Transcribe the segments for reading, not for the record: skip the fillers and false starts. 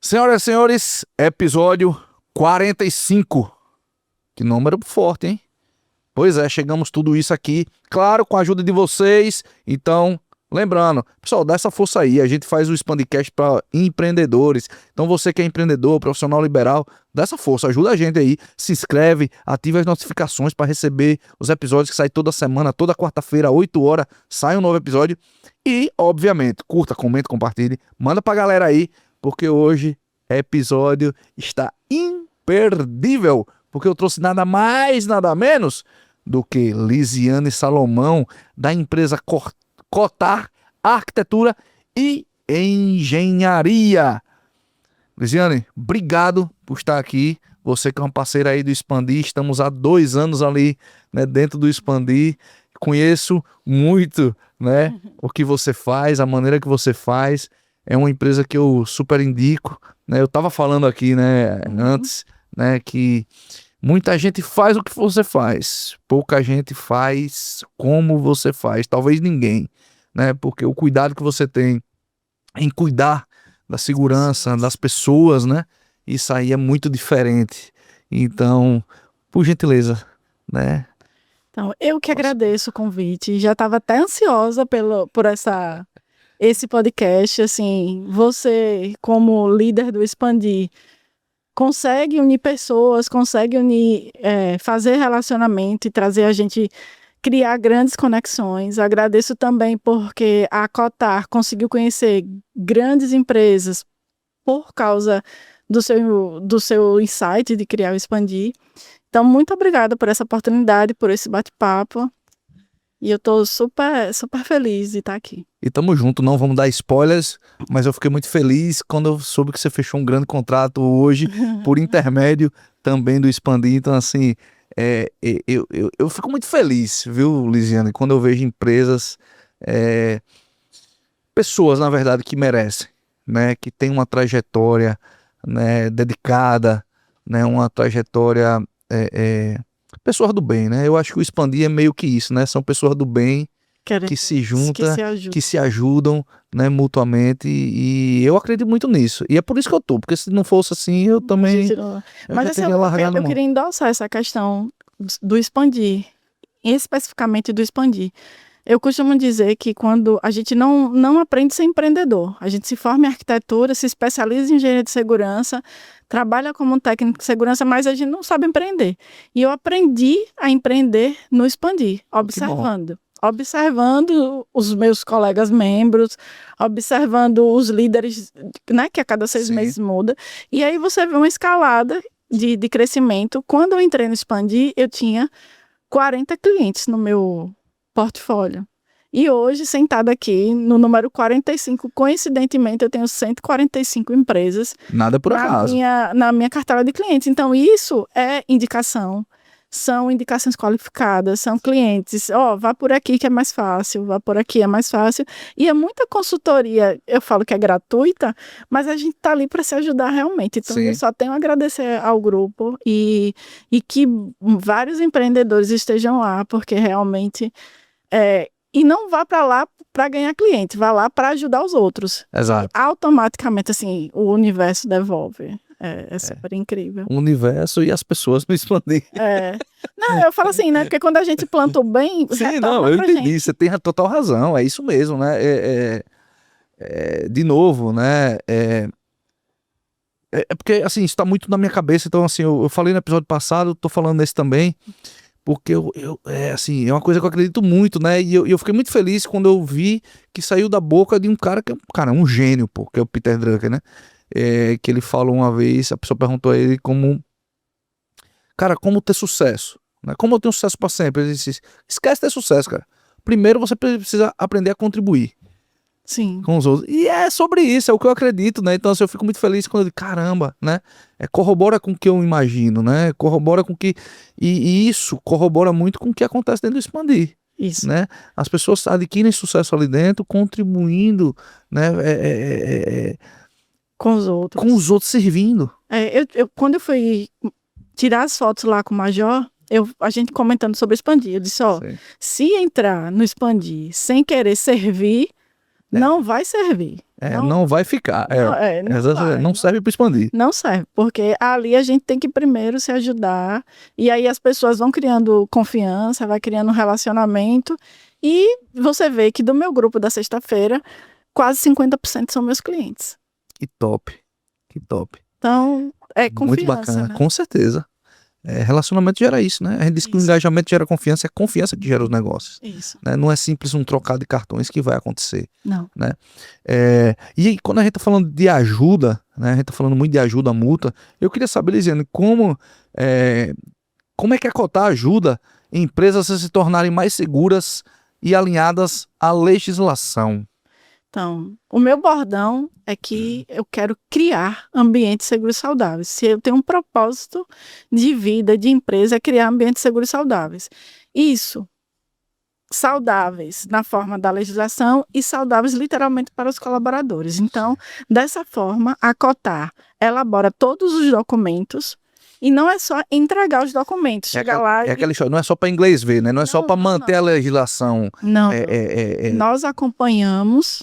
Senhoras e senhores, episódio 45. Que número forte, hein? Pois é, chegamos tudo isso aqui, claro, com a ajuda de vocês. Então, lembrando, pessoal, dá essa força aí. A gente faz o Expandicast para empreendedores. Então, você que é empreendedor, profissional liberal, dá essa força, ajuda a gente aí. Se inscreve, ative as notificações para receber os episódios que saem toda semana, toda quarta-feira, 8 horas, sai um novo episódio. E, obviamente, curta, comente, compartilhe, manda pra galera aí, porque hoje episódio está imperdível, porque eu trouxe nada mais, nada menos do que Lisiane Salomão, da empresa Cotar Arquitetura e Engenharia. Lisiane, obrigado por estar aqui. Você que é uma parceira aí do Expandir, estamos há 2 anos ali, né, dentro do Expandir. Conheço muito, né, o que você faz, a maneira que você faz. É uma empresa que eu super indico, né? Eu estava falando aqui, né, antes, né, que muita gente faz o que você faz, pouca gente faz como você faz, talvez ninguém, né? Porque o cuidado que você tem em cuidar da segurança das pessoas, né? Isso aí é muito diferente. Então, por gentileza, né? Então, eu que agradeço o convite, já estava até ansiosa por esse podcast, assim, você como líder do Expandir, consegue unir pessoas, consegue fazer relacionamento e trazer a gente criar grandes conexões. Agradeço também porque a Cotar conseguiu conhecer grandes empresas por causa do seu insight de criar o Expandir. Então, muito obrigada por essa oportunidade, por esse bate-papo. E eu tô super, super feliz de estar aqui. E tamo junto, não vamos dar spoilers, mas eu fiquei muito feliz quando eu soube que você fechou um grande contrato hoje, por intermédio também do Expandir. Então, assim, eu fico muito feliz, viu, Lisiane, quando eu vejo empresas, pessoas, na verdade, que merecem, né, que tem uma trajetória, né, dedicada, né, uma trajetória, pessoas do bem, né? Eu acho que o Expandir é meio que isso, né? São pessoas do bem que se juntam, que se ajudam, né, mutuamente, e eu acredito muito nisso. E é por isso que eu tô, porque se não fosse assim, eu também Mas assim, eu queria endossar essa questão do Expandir, especificamente do Expandir. Eu costumo dizer que quando a gente não aprende a ser empreendedor, a gente se forma em arquitetura, se especializa em engenharia de segurança, trabalha como técnico de segurança, mas a gente não sabe empreender. E eu aprendi a empreender no Expandir, observando os meus colegas membros, observando os líderes, né, que a cada 6 meses muda. E aí você vê uma escalada de crescimento. Quando eu entrei no Expandir, eu tinha 40 clientes no meu portfólio. E hoje, sentada aqui, no número 45, coincidentemente, eu tenho 145 empresas. Nada por acaso. Na minha cartela de clientes. Então, isso é indicação. São indicações qualificadas, são clientes. Vá por aqui que é mais fácil, vá por aqui é mais fácil. E é muita consultoria, eu falo que é gratuita, mas a gente está ali para se ajudar realmente. Então, eu só tenho a agradecer ao grupo e que vários empreendedores estejam lá, porque realmente... E não vá para lá para ganhar cliente, vá lá para ajudar os outros. Exato. E automaticamente, assim, o universo devolve. É super incrível. O universo e as pessoas no Expandir. Não, eu falo assim, né? Porque quando a gente planta o bem, sim, não, eu entendi. Gente. Você tem a total razão. É isso mesmo, né? De novo, né? Porque, assim, isso tá muito na minha cabeça. Então, assim, eu falei no episódio passado, tô falando nesse também. Porque assim, é uma coisa que eu acredito muito, né? E eu fiquei muito feliz quando eu vi que saiu da boca de um cara que é um gênio, pô, que é o Peter Drucker, né? Que ele falou uma vez, a pessoa perguntou a ele como ter sucesso, né? Como eu tenho sucesso para sempre? Ele disse, esquece ter sucesso, cara. Primeiro você precisa aprender a contribuir. Sim. Com os outros. E é sobre isso, é o que eu acredito, né? Então, assim, eu fico muito feliz quando eu digo, caramba, né? Corrobora com o que eu imagino, né? Corrobora com o que... E isso corrobora muito com o que acontece dentro do Expandir. Isso. Né? As pessoas adquirem sucesso ali dentro, contribuindo, né? Com os outros. Com os outros servindo. Quando eu fui tirar as fotos lá com o Major, a gente comentando sobre o Expandir, eu disse, se entrar no Expandir sem querer servir, não vai servir. Não vai ficar. Não serve para expandir. Não serve, porque ali a gente tem que primeiro se ajudar, e aí as pessoas vão criando confiança, vai criando um relacionamento, e você vê que do meu grupo da sexta-feira, quase 50% são meus clientes. Que top, que top. Então, é confiança. Muito bacana, né? com certeza. Relacionamento gera isso, né? A gente diz que o engajamento gera confiança, é a confiança que gera os negócios. Isso. Né? Não é simples um trocar de cartões que vai acontecer. Não. Né? E aí, quando a gente tá falando de ajuda, né? A gente tá falando muito de ajuda mútua, eu queria saber, Lisiane, como é que a Cotar ajuda empresas a se tornarem mais seguras e alinhadas à legislação? Então, o meu bordão é que eu quero criar ambientes seguros e saudáveis. Se eu tenho um propósito de vida, de empresa, é criar ambientes seguros e saudáveis. Isso, saudáveis na forma da legislação e saudáveis literalmente para os colaboradores. Então, dessa forma, a Cotar elabora todos os documentos. E não é só entregar os documentos, chegar lá e... aquela história, não é só para inglês ver, né? Não é só para manter a legislação. Não, nós acompanhamos,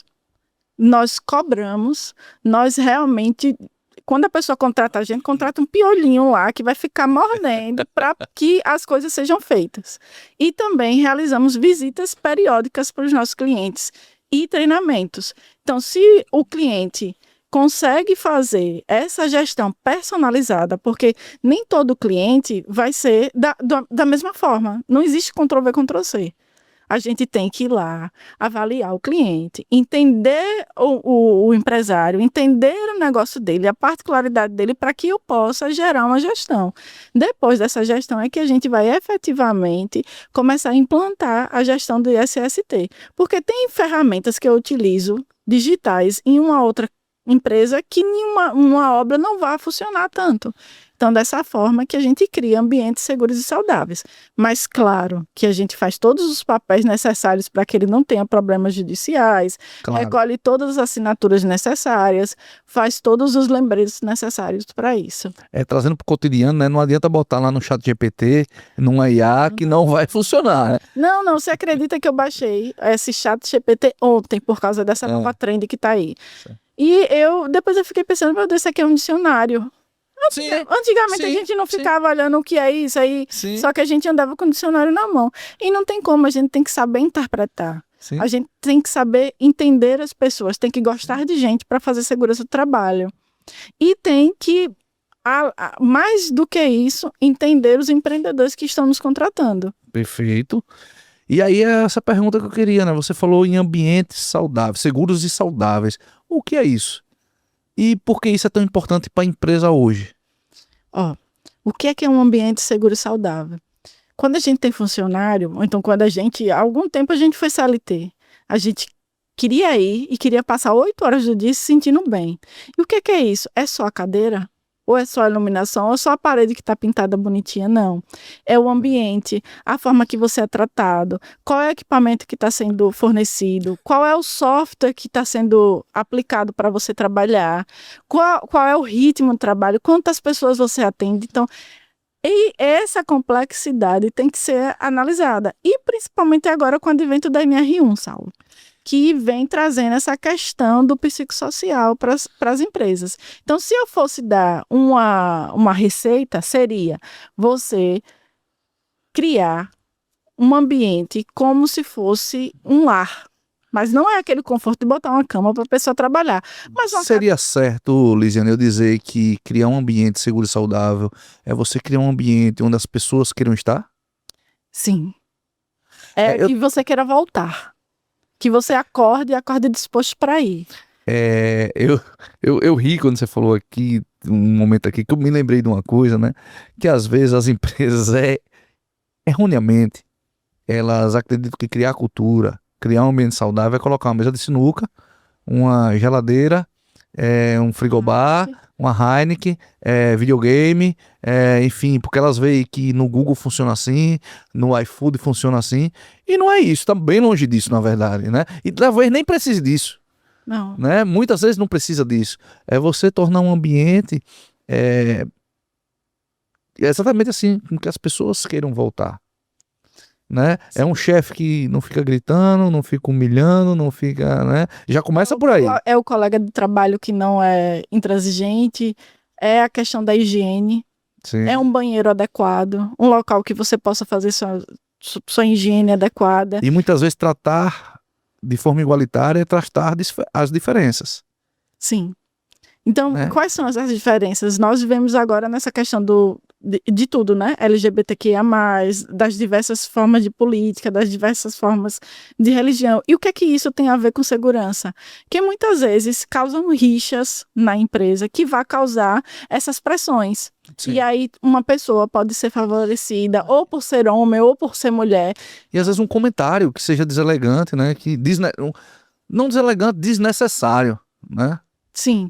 nós cobramos, nós realmente, quando a pessoa contrata a gente, contrata um piolinho lá que vai ficar mordendo para que as coisas sejam feitas. E também realizamos visitas periódicas para os nossos clientes e treinamentos. Então, se o cliente consegue fazer essa gestão personalizada, porque nem todo cliente vai ser da mesma forma. Não existe Ctrl-V, Ctrl-C. A gente tem que ir lá, avaliar o cliente, entender o empresário, entender o negócio dele, a particularidade dele, para que eu possa gerar uma gestão. Depois dessa gestão é que a gente vai efetivamente começar a implantar a gestão do ISST. Porque tem ferramentas que eu utilizo, digitais, em uma outra empresa, que uma obra não vai funcionar tanto. Então, dessa forma que a gente cria ambientes seguros e saudáveis. Mas, claro, que a gente faz todos os papéis necessários para que ele não tenha problemas judiciais, recolhe todas as assinaturas necessárias, faz todos os lembretes necessários para isso. Trazendo para o cotidiano, né? Não adianta botar lá no ChatGPT, numa IA, que não vai funcionar. Né? Não, você acredita que eu baixei esse ChatGPT ontem por causa dessa nova trend que está aí. Certo. E depois eu fiquei pensando, meu Deus, isso aqui é um dicionário. Sim, antigamente a gente não ficava olhando o que é isso aí, só que a gente andava com o dicionário na mão. E não tem como, a gente tem que saber interpretar. Sim. A gente tem que saber entender as pessoas, tem que gostar de gente para fazer segurança do trabalho. E tem que, mais do que isso, entender os empreendedores que estão nos contratando. Perfeito. E aí é essa pergunta que eu queria, né? Você falou em ambientes saudáveis, seguros e saudáveis. O que é isso? E por que isso é tão importante para a empresa hoje? O que é um ambiente seguro e saudável? Quando a gente tem funcionário, ou então quando há algum tempo a gente foi CLT, a gente queria ir e queria passar 8 horas do dia se sentindo bem. E o que é isso? É só a cadeira? Ou é só a iluminação? Ou é só a parede que está pintada bonitinha? Não. É o ambiente, a forma que você é tratado, qual é o equipamento que está sendo fornecido, qual é o software que está sendo aplicado para você trabalhar, qual é o ritmo do trabalho, quantas pessoas você atende. Então, e essa complexidade tem que ser analisada. E principalmente agora com o advento da NR1, Saulo, que vem trazendo essa questão do psicossocial para as empresas. Então, se eu fosse dar uma receita, seria você criar um ambiente como se fosse um lar. Mas não é aquele conforto de botar uma cama para a pessoa trabalhar. Mas seria certo, Lisiane, eu dizer que criar um ambiente seguro e saudável é você criar um ambiente onde as pessoas queiram estar? Sim. Que você queira voltar. Que você acorde disposto para ir. Eu ri quando você falou aqui, um momento aqui, que eu me lembrei de uma coisa, né? Que às vezes as empresas, erroneamente, elas acreditam que criar cultura, criar um ambiente saudável é colocar uma mesa de sinuca, uma geladeira, um frigobar, uma Heineken, videogame, enfim, porque elas veem que no Google funciona assim, no iFood funciona assim, e não é isso, tá bem longe disso, na verdade, né? E talvez nem precise disso. Não. Né? Muitas vezes não precisa disso. É você tornar um ambiente exatamente assim, com que as pessoas queiram voltar. né? É um chefe que não fica gritando, não fica humilhando, não fica, né? Já começa por aí. É o colega de trabalho que não é intransigente, é a questão da higiene, Sim. é um banheiro adequado, um local que você possa fazer sua higiene adequada. E muitas vezes tratar de forma igualitária é tratar as diferenças. Sim. Então, Né? quais são as diferenças? Nós vivemos agora nessa questão de tudo, né? LGBTQIA+, das diversas formas de política, das diversas formas de religião. E o que é que isso tem a ver com segurança? Que muitas vezes causam rixas na empresa que vai causar essas pressões. Sim. E aí uma pessoa pode ser favorecida ou por ser homem ou por ser mulher. E às vezes um comentário que seja deselegante, né? Que não deselegante, desnecessário, né? Sim.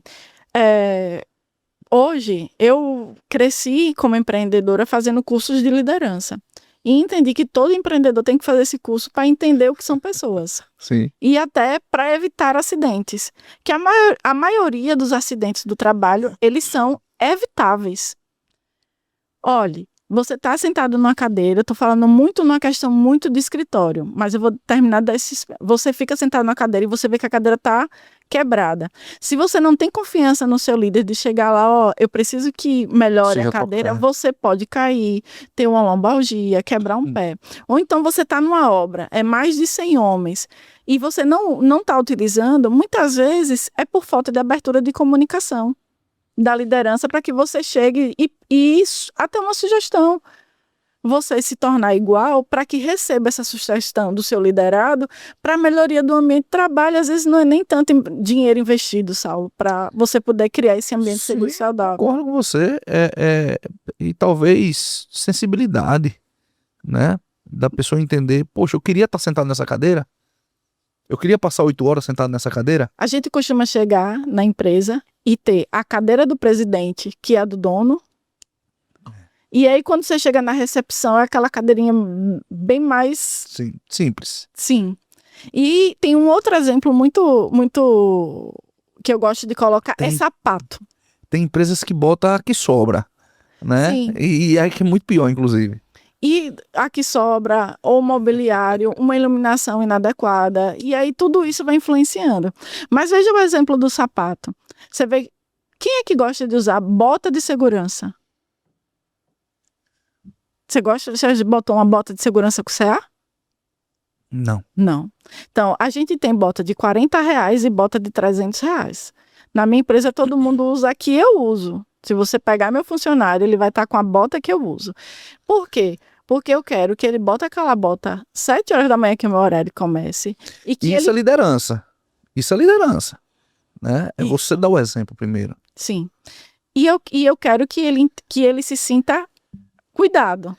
Hoje, eu cresci como empreendedora fazendo cursos de liderança. E entendi que todo empreendedor tem que fazer esse curso para entender o que são pessoas. Sim. E até para evitar acidentes. Que a maioria dos acidentes do trabalho, eles são evitáveis. Olhe, você está sentado numa cadeira, eu estou falando muito numa questão muito de escritório, mas eu vou terminar desse. Você fica sentado na cadeira e você vê que a cadeira está quebrada. Se você não tem confiança no seu líder de chegar lá, ó, eu preciso que melhore a cadeira, você pode cair, ter uma lombalgia, quebrar um pé. Ou então você está numa obra, é mais de 100 homens, e você não está utilizando, muitas vezes é por falta de abertura de comunicação da liderança para que você chegue e até uma sugestão. Você se tornar igual para que receba essa sugestão do seu liderado para a melhoria do ambiente de trabalho. Às vezes não é nem tanto dinheiro investido, Saulo, para você poder criar esse ambiente seguro e saudável. Concordo com você. E talvez sensibilidade, né? Da pessoa entender, poxa, eu queria estar sentado nessa cadeira. Eu queria passar 8 horas sentado nessa cadeira. A gente costuma chegar na empresa e ter a cadeira do presidente, que é a do dono. E aí, quando você chega na recepção, é aquela cadeirinha bem mais... Sim, simples. Sim. E tem um outro exemplo muito, muito que eu gosto de colocar, é sapato. Tem empresas que botam a que sobra, né? Sim. E é que é muito pior, inclusive. E aqui sobra ou mobiliário, uma iluminação inadequada. E aí tudo isso vai influenciando. Mas veja o exemplo do sapato. Você vê, quem é que gosta de usar bota de segurança? Você botou uma bota de segurança com CA? Não. Não. Então, a gente tem bota de R$40 e bota de R$300. Na minha empresa, todo mundo usa a que eu uso. Se você pegar meu funcionário, ele vai estar com a bota que eu uso. Por quê? Porque eu quero que ele bote aquela bota 7 horas da manhã, que é o meu horário comece. E que Isso é liderança. Isso é liderança. Né? É você dar o exemplo primeiro. Sim. E eu quero que ele se sinta cuidado.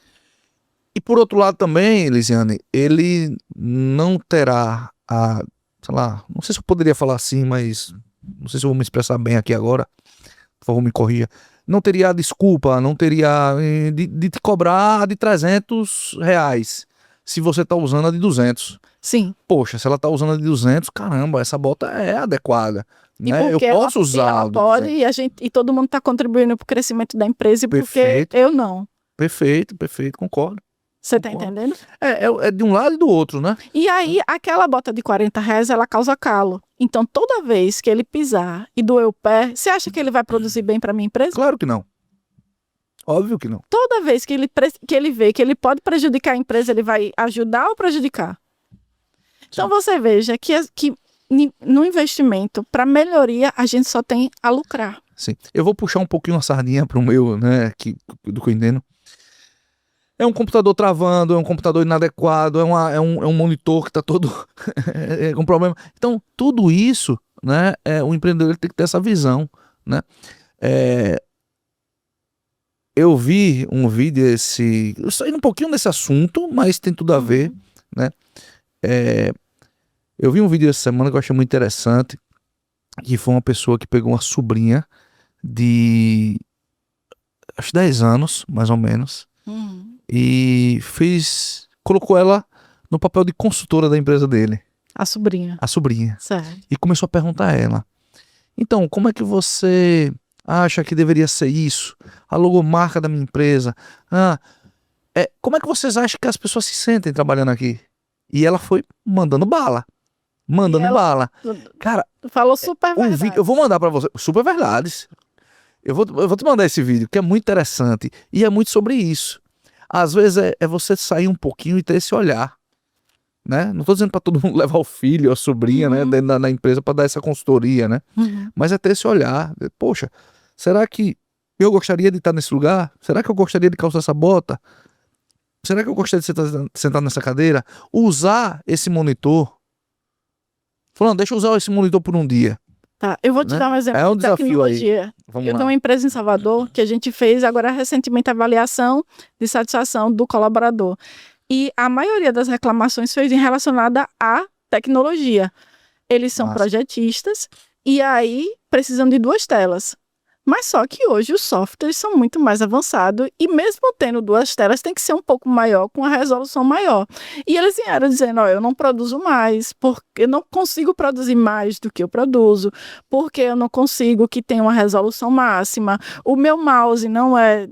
E por outro lado também, Elisiane, ele não terá sei lá, não sei se eu poderia falar assim, mas não sei se eu vou me expressar bem aqui agora, por favor me corrija, não teria a desculpa, não teria de te cobrar de R$300 se você tá usando a de 200. Sim. Poxa, se ela tá usando a de 200, caramba, essa bota é adequada. Né? Eu posso usar. Ela pode e todo mundo tá contribuindo pro crescimento da empresa e porque eu não. Perfeito, concordo. Você tá entendendo? É de um lado e do outro, né? E aí, aquela bota de R$40, ela causa calo. Então, toda vez que ele pisar e doer o pé, você acha que ele vai produzir bem para minha empresa? Claro que não. Óbvio que não. Toda vez que ele vê que ele pode prejudicar a empresa, ele vai ajudar ou prejudicar? Sim. Então, você veja que no investimento, para melhoria, a gente só tem a lucrar. Sim. Eu vou puxar um pouquinho a sardinha pro meu, né, do que eu entendo. É um computador travando, é um computador inadequado, é um monitor que está todo com problema. Então, tudo isso, né, o empreendedor tem que ter essa visão, né? Eu vi um vídeo saindo um pouquinho desse assunto, mas tem tudo a ver, né? Eu vi um vídeo essa semana que eu achei muito interessante, que foi uma pessoa que pegou uma sobrinha de acho 10 anos, mais ou menos, e colocou ela no papel de consultora da empresa dele. A sobrinha. Certo. E começou a perguntar a ela: então, como é que você acha que deveria ser isso? A logomarca da minha empresa? Como é que vocês acham que as pessoas se sentem trabalhando aqui? E ela foi mandando bala. Mandando bala. Cara, Falou super verdade. vídeo, eu vou mandar pra você. Super verdades. Eu vou te mandar esse vídeo, que é muito interessante. E é muito sobre isso. Às vezes é você sair um pouquinho e ter esse olhar. Né? Não tô dizendo pra todo mundo levar o filho, a sobrinha, né, dentro da empresa pra dar essa consultoria, né? Mas é ter esse olhar. Poxa, será que eu gostaria de estar nesse lugar? Será que eu gostaria de calçar essa bota? Será que eu gostaria de sentar nessa cadeira? Usar esse monitor. Falando, deixa eu usar esse monitor por um dia. Tá, eu vou te Né? dar um exemplo É um de desafio tecnologia. Vamos Eu lá. tenho uma empresa em Salvador que a gente fez agora recentemente a avaliação de satisfação do colaborador. E a maioria das reclamações foi relacionada à tecnologia. Eles são Massa. projetistas e aí precisam de 2 telas. Mas só que hoje os softwares são muito mais avançados e mesmo tendo 2 telas tem que ser um pouco maior, com a resolução maior. E eles vieram dizendo, eu não produzo mais, porque eu não consigo produzir mais do que eu produzo, porque eu não consigo que tenha uma resolução máxima, o meu mouse não é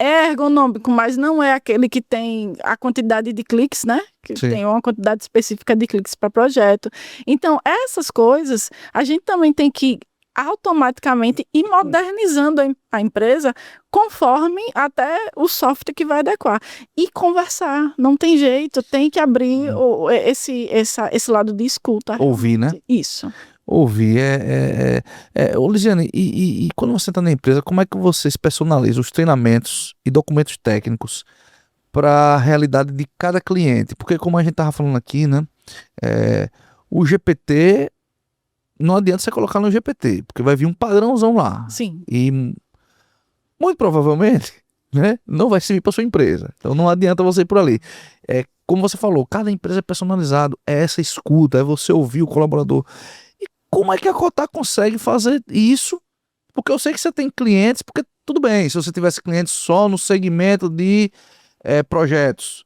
ergonômico, mas não é aquele que tem a quantidade de cliques, né? Que Sim. tem uma quantidade específica de cliques para projeto. Então, essas coisas, a gente também tem que automaticamente ir modernizando a empresa conforme até o software que vai adequar. E conversar, não tem jeito, tem que abrir esse lado de escuta. Ouvir, né? Isso. Ouvir Ô, Lisiane, e quando você está na empresa, como é que vocês personalizam os treinamentos e documentos técnicos para a realidade de cada cliente? Porque como a gente estava falando aqui, né, o GPT, não adianta você colocar no GPT, porque vai vir um padrãozão lá. Sim. E muito provavelmente, né, não vai servir para sua empresa. Então não adianta você ir por ali. Como você falou, cada empresa é personalizado, é essa escuta, é você ouvir o colaborador. Como é que a Cotar consegue fazer isso? Porque eu sei que você tem clientes, porque tudo bem, se você tivesse clientes só no segmento de projetos,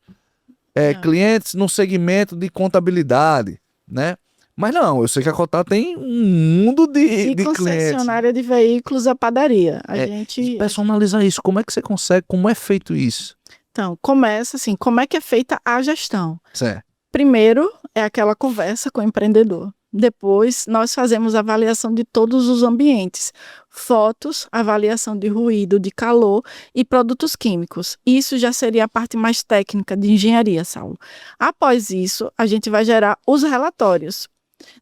clientes no segmento de contabilidade, né? Mas não, eu sei que a Cotar tem um mundo de clientes. Concessionária de veículos, a padaria. A gente personalizar isso, como é que você consegue, como é feito isso? Então, começa assim, como é que é feita a gestão? Certo. Primeiro é aquela conversa com o empreendedor. Depois, nós fazemos avaliação de todos os ambientes, fotos, avaliação de ruído, de calor e produtos químicos. Isso já seria a parte mais técnica de engenharia, Saulo. Após isso, a gente vai gerar os relatórios.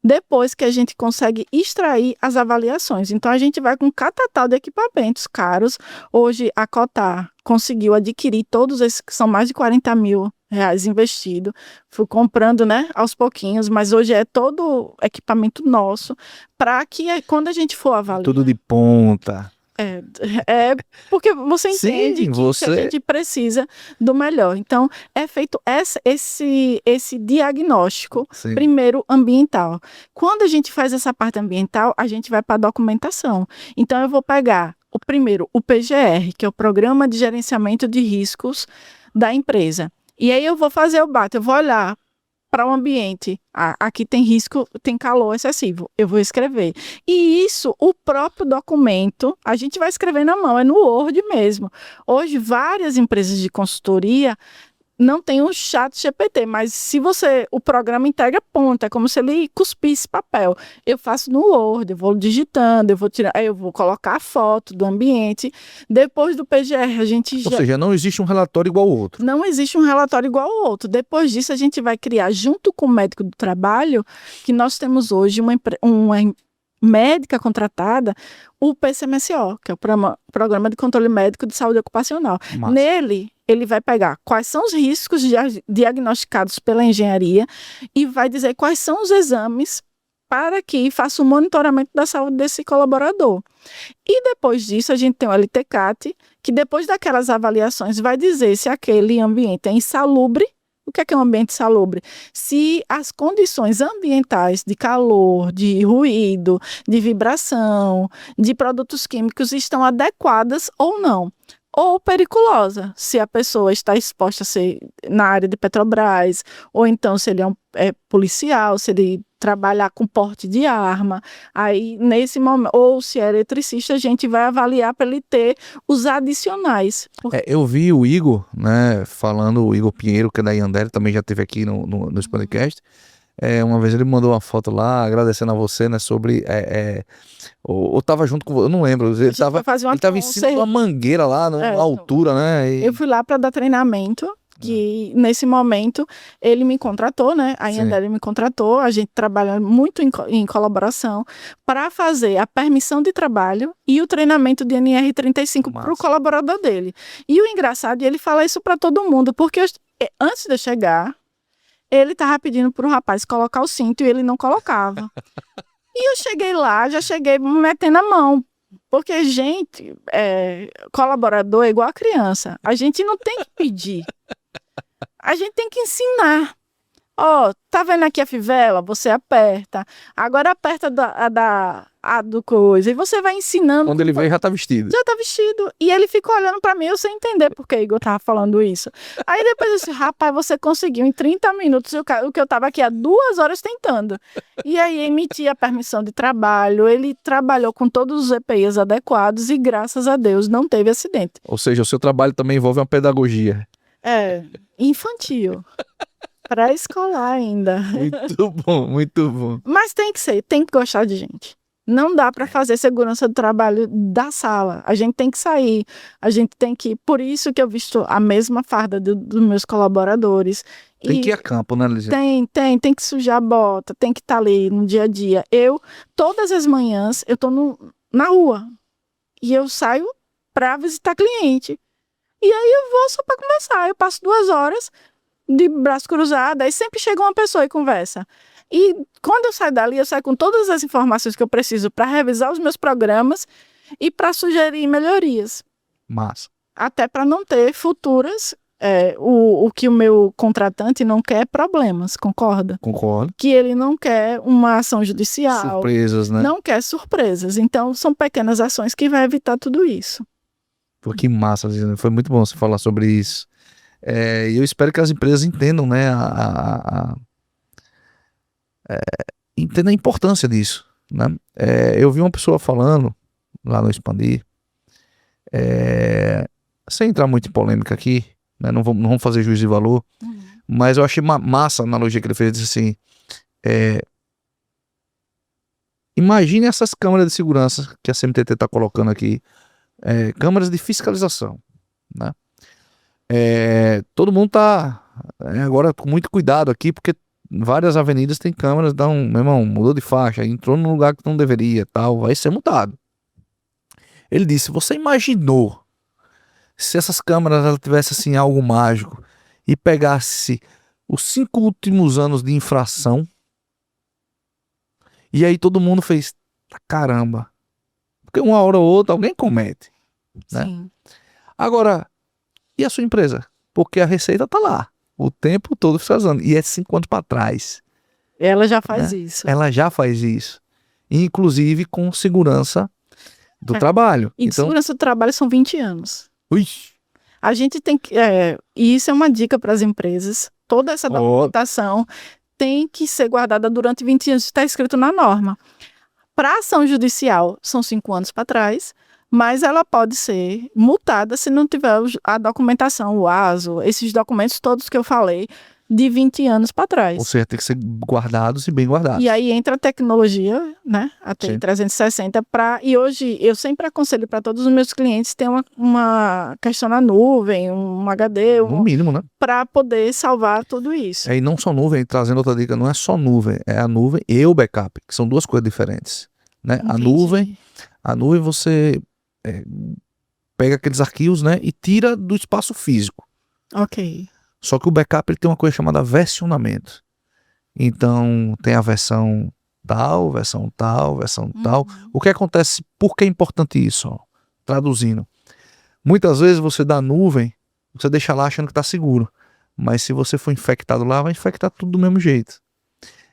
Depois que a gente consegue extrair as avaliações. Então, a gente vai com um catatal de equipamentos caros. Hoje, a Cotar conseguiu adquirir todos esses, que são mais de 40 mil reais investido. Fui comprando, né, aos pouquinhos, mas hoje é todo equipamento nosso, para que quando a gente for avaliar... Tudo de ponta. Porque você entende Sim, que a gente precisa do melhor. Então, é feito esse diagnóstico, Sim. primeiro ambiental. Quando a gente faz essa parte ambiental, a gente vai para a documentação. Então, eu vou pegar o PGR, que é o Programa de Gerenciamento de Riscos da empresa. E aí eu vou fazer o BAT, eu vou olhar para o ambiente. Aqui tem risco, tem calor excessivo. Eu vou escrever. E isso, o próprio documento, a gente vai escrever na mão, é no Word mesmo. Hoje, várias empresas de consultoria não tem um chat GPT, mas se o programa integra ponta, é como se ele cuspisse papel. Eu faço no Word, eu vou digitando, eu vou colocar a foto do ambiente. Depois do PGR, a gente Ou seja, não existe um relatório igual ao outro. Não existe um relatório igual ao outro. Depois disso, a gente vai criar, junto com o médico do trabalho, que nós temos hoje uma médica contratada, o PCMSO, que é o Programa de Controle Médico de Saúde Ocupacional. Massa. Nele, ele vai pegar quais são os riscos diagnosticados pela engenharia e vai dizer quais são os exames para que faça o monitoramento da saúde desse colaborador. E depois disso, a gente tem o LTCAT, que depois daquelas avaliações vai dizer se aquele ambiente é insalubre. O que é um ambiente insalubre? Se as condições ambientais de calor, de ruído, de vibração, de produtos químicos estão adequadas ou não. Ou periculosa, se a pessoa está exposta a ser na área de Petrobras, ou então se ele é policial, se ele trabalhar com porte de arma. Aí, nesse momento, ou se é eletricista, a gente vai avaliar para ele ter os adicionais. Eu vi o Igor, né, falando, o Igor Pinheiro, que é da Yandere, também já esteve aqui no podcast. Uma vez ele mandou uma foto lá, agradecendo a você, né, sobre... ou tava junto com você, eu não lembro. Ele tava em cima de uma mangueira lá, na altura, né? Eu fui lá para dar treinamento, que nesse momento ele me contratou, né? A Yandere me contratou, a gente trabalha muito em colaboração para fazer a permissão de trabalho e o treinamento de NR35 para o colaborador dele. E o engraçado, ele fala isso para todo mundo, porque antes de eu chegar, ele tava pedindo para o rapaz colocar o cinto e ele não colocava. E eu cheguei lá, já cheguei metendo a mão. Porque, gente, colaborador é igual a criança. A gente não tem que pedir. A gente tem que ensinar. Tá vendo aqui a fivela? Você aperta. Agora aperta do coisa. E você vai ensinando. Quando ele veio, já tá vestido. Já tá vestido. E ele ficou olhando pra mim, eu sem entender porque o Igor tava falando isso. Aí depois eu disse, rapaz, você conseguiu em 30 minutos o que eu tava aqui há 2 horas tentando. E aí emiti a permissão de trabalho, ele trabalhou com todos os EPIs adequados e graças a Deus não teve acidente. Ou seja, o seu trabalho também envolve uma pedagogia. Infantil. Pré-escolar ainda. Muito bom, muito bom. Mas tem que ser, tem que gostar de gente. Não dá para fazer segurança do trabalho da sala. A gente tem que sair, a gente tem que... Por isso que eu visto a mesma farda dos meus colaboradores. Tem que ir a campo, né, Lígia? Tem que sujar a bota, tem que estar ali no dia a dia. Todas as manhãs, eu tô na rua. E eu saio para visitar cliente. E aí eu vou só para conversar. Eu passo 2 horas de braço cruzado, aí sempre chega uma pessoa e conversa. E quando eu saio dali, eu saio com todas as informações que eu preciso para revisar os meus programas e para sugerir melhorias. Massa. Até para não ter futuras, o que o meu contratante não quer é problemas, concorda? Concordo. Que ele não quer uma ação judicial. Surpresas, né? Não quer surpresas. Então, são pequenas ações que vai evitar tudo isso. Pô, que massa, Lígia. Foi muito bom você falar sobre isso. E eu espero que as empresas entendam, né, entendam a importância disso, né? Eu vi uma pessoa falando lá no Expandir, sem entrar muito em polêmica aqui, né, não vamos fazer juízo de valor, mas eu achei massa a analogia que ele fez. Ele disse assim, imagine essas câmeras de segurança que a CMTT está colocando aqui, câmeras de fiscalização, né? Todo mundo tá agora com muito cuidado aqui, porque várias avenidas tem câmeras, meu irmão, mudou de faixa, entrou num lugar que não deveria, tal, vai ser multado. Ele disse, você imaginou se essas câmeras ela tivesse assim algo mágico e pegasse os 5 últimos anos de infração e aí todo mundo fez, caramba, porque uma hora ou outra alguém comete, né? Sim. Agora, e a sua empresa? Porque a receita tá lá o tempo todo fiscalizando. E 5 anos para trás. Ela já faz isso. Ela já faz isso. Inclusive com segurança do trabalho. E segurança do trabalho são 20 anos. Ui. A gente tem que... e isso é uma dica para as empresas. Toda essa documentação tem que ser guardada durante 20 anos. Está escrito na norma. Para ação judicial, são 5 anos para trás. Mas ela pode ser multada se não tiver a documentação, o ASO, esses documentos todos que eu falei, de 20 anos para trás. Ou seja, tem que ser guardados e bem guardados. E aí entra a tecnologia, né? A TI 360 e hoje eu sempre aconselho para todos os meus clientes ter uma questão na nuvem, um HD, no mínimo, né? Para poder salvar tudo isso. E não só nuvem, trazendo outra dica, não é só nuvem, é a nuvem e o backup, que são 2 coisas diferentes, né? A nuvem você pega aqueles arquivos, né, e tira do espaço físico. Ok. Só que o backup ele tem uma coisa chamada versionamento. Então tem a versão tal, versão tal, versão tal. O que acontece? Por que é importante isso? Traduzindo. Muitas vezes você dá nuvem, você deixa lá achando que está seguro. Mas se você for infectado lá, vai infectar tudo do mesmo jeito.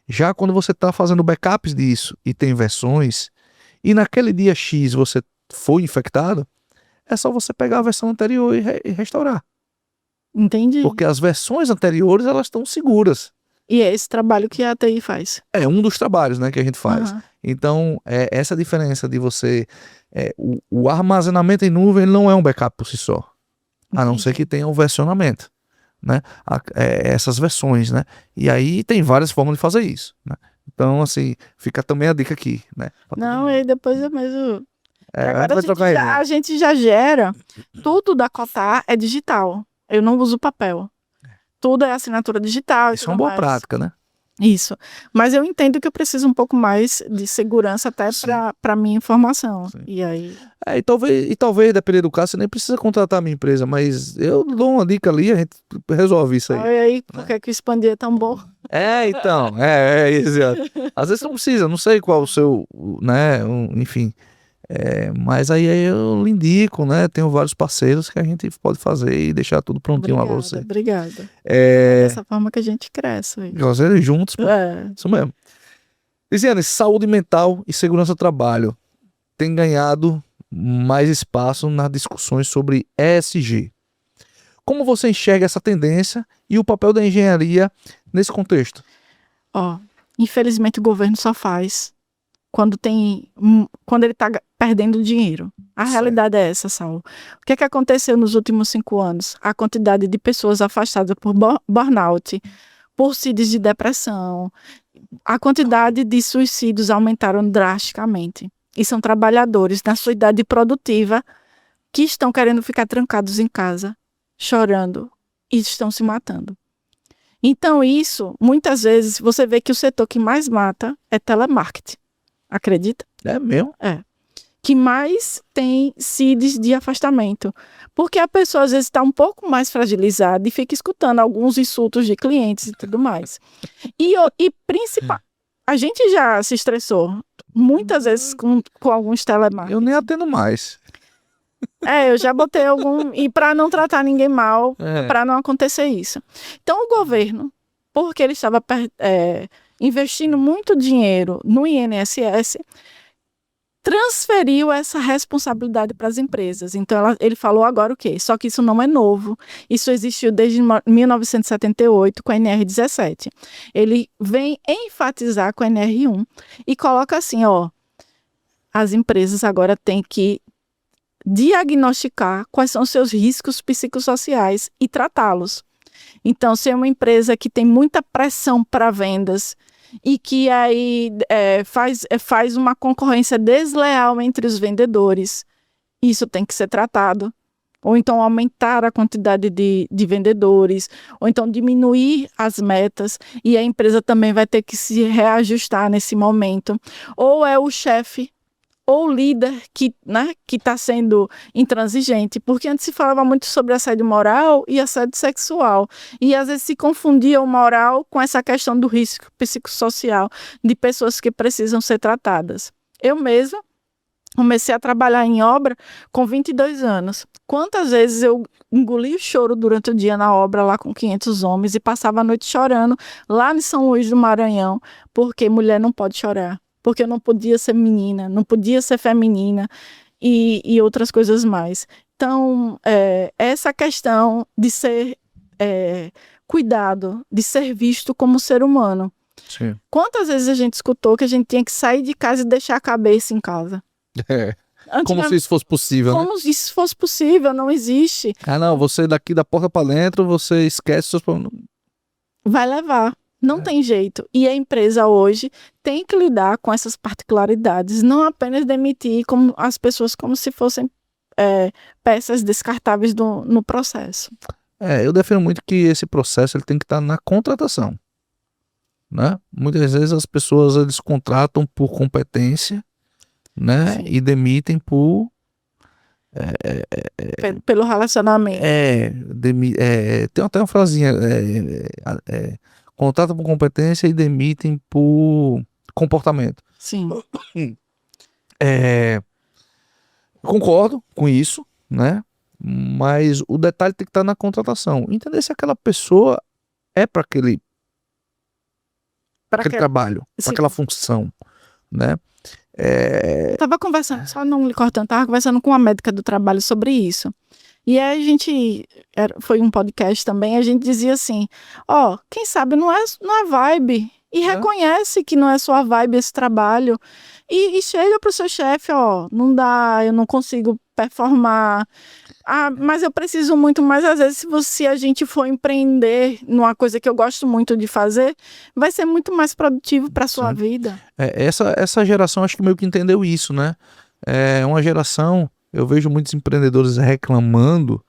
Já quando você está fazendo backups disso e tem versões, e naquele dia X você foi infectado, é só você pegar a versão anterior e restaurar. Entendi. Porque as versões anteriores, elas estão seguras. E é esse trabalho que a TI faz. É um dos trabalhos, né, que a gente faz. Aham. Então, essa diferença de você... o armazenamento em nuvem ele não é um backup por si só. A não ser que tenha o versionamento, né? Essas versões, né? E aí tem várias formas de fazer isso, né? Então, assim, fica também a dica aqui, né? Não, e depois eu mesmo. A gente Agora vai trocar ideia. a gente já gera. Tudo da Cotar é digital. Eu não uso papel. Tudo é assinatura digital. Isso é uma boa prática, né? Isso. Mas eu entendo que eu preciso um pouco mais de segurança até para minha informação. Sim. E aí. E talvez, dependendo do caso, você nem precisa contratar a minha empresa, mas eu dou uma dica ali, a gente resolve isso aí. Olha aí, por que o Expandir é tão bom? Então, exato. Às vezes não precisa, não sei qual o seu, né, enfim. Mas aí eu lhe indico, né? Tenho vários parceiros que a gente pode fazer e deixar tudo prontinho lá pra você. Obrigada. Dessa forma que a gente cresce. Fazer juntos, pô. Isso mesmo. Lisiane, saúde mental e segurança do trabalho tem ganhado mais espaço nas discussões sobre ESG. Como você enxerga essa tendência e o papel da engenharia nesse contexto? Infelizmente o governo só faz quando ele está perdendo dinheiro. A realidade é essa, Saulo. O que aconteceu nos últimos 5 anos? A quantidade de pessoas afastadas por burnout, por CIDs de depressão, a quantidade de suicídios aumentaram drasticamente. E são trabalhadores na sua idade produtiva que estão querendo ficar trancados em casa, chorando e estão se matando. Então isso, muitas vezes, você vê que o setor que mais mata é telemarketing. Acredita? É mesmo? Que mais tem CIDs de afastamento. Porque a pessoa às vezes está um pouco mais fragilizada e fica escutando alguns insultos de clientes e tudo mais. E principal, a gente já se estressou muitas vezes com alguns telemarketing. Eu nem atendo mais. Eu já botei algum... E para não tratar ninguém mal, para não acontecer isso. Então o governo, porque ele estava investindo muito dinheiro no INSS, transferiu essa responsabilidade para as empresas. Então, ele falou agora o quê? Só que isso não é novo. Isso existiu desde 1978 com a NR17. Ele vem enfatizar com a NR1 e coloca assim, as empresas agora têm que diagnosticar quais são os seus riscos psicossociais e tratá-los. Então, se é uma empresa que tem muita pressão para vendas e que aí faz uma concorrência desleal entre os vendedores, isso tem que ser tratado. Ou então aumentar a quantidade de vendedores, ou então diminuir as metas, e a empresa também vai ter que se reajustar nesse momento. Ou é o chefe ou líder que está sendo intransigente, porque antes se falava muito sobre assédio moral e assédio sexual, e às vezes se confundia o moral com essa questão do risco psicossocial de pessoas que precisam ser tratadas. Eu mesma comecei a trabalhar em obra com 22 anos. Quantas vezes eu engoli o choro durante o dia na obra lá com 500 homens e passava a noite chorando lá em São Luís do Maranhão, porque mulher não pode chorar. Porque eu não podia ser menina, não podia ser feminina e outras coisas mais. Então, essa questão de ser cuidado, de ser visto como ser humano. Sim. Quantas vezes a gente escutou que a gente tinha que sair de casa e deixar a cabeça em casa? Como se isso fosse possível, né? Como se isso fosse possível, não existe. Não, você daqui da porta para dentro, você esquece seus problemas. Vai levar. Não tem jeito. E a empresa hoje tem que lidar com essas particularidades, não apenas demitir as pessoas como se fossem peças descartáveis no processo. Eu defendo muito que esse processo ele tem que estar na contratação, né? Muitas vezes as pessoas eles contratam por competência, né? Sim. E demitem por... pelo relacionamento. Tem até uma frasinha... contratam por competência e demitem por comportamento. Sim. Concordo com isso, né? Mas o detalhe tem que estar na contratação. Entender se aquela pessoa é para aquele trabalho, para aquela função, né? Eu estava conversando, só não lhe cortando, estava conversando com uma médica do trabalho sobre isso. E aí a gente, foi um podcast também, a gente dizia assim, quem sabe não é vibe, e reconhece que não é sua vibe esse trabalho, e chega pro seu chefe, não dá, eu não consigo performar, mas eu preciso muito, mas às vezes se a gente for empreender numa coisa que eu gosto muito de fazer, vai ser muito mais produtivo para sua vida. Essa geração acho que meio que entendeu isso, né? É uma geração, eu vejo muitos empreendedores reclamando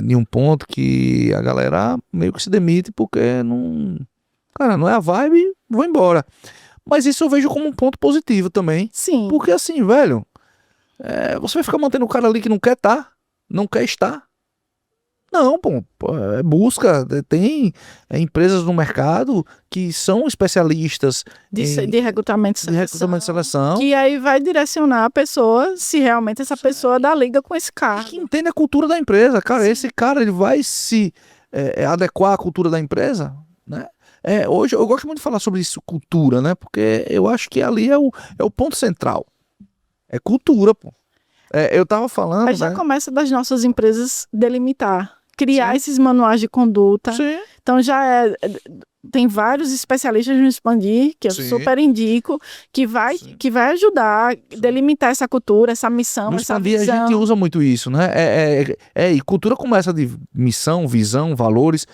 de um ponto que a galera meio que se demite porque não é a vibe, vou embora. Mas isso eu vejo como um ponto positivo também. Sim. Porque assim, velho, você vai ficar mantendo o cara ali que não quer não quer estar. Não, pô, busca, tem empresas no mercado que são especialistas de recrutamento e seleção. Que aí vai direcionar a pessoa se realmente essa pessoa dá liga com esse cara. E que entende a cultura da empresa. Cara, esse cara ele vai se adequar à cultura da empresa, né? Hoje eu gosto muito de falar sobre isso, cultura, né? Porque eu acho que ali é o ponto central. É cultura, pô. Eu tava falando, mas já começa das nossas empresas delimitar, criar esses manuais de conduta. Sim. Então tem vários especialistas no Expandir, que eu super indico, que vai ajudar a delimitar essa cultura, essa missão, no essa Expandir visão. A gente usa muito isso, né? E cultura começa de missão, visão, valores.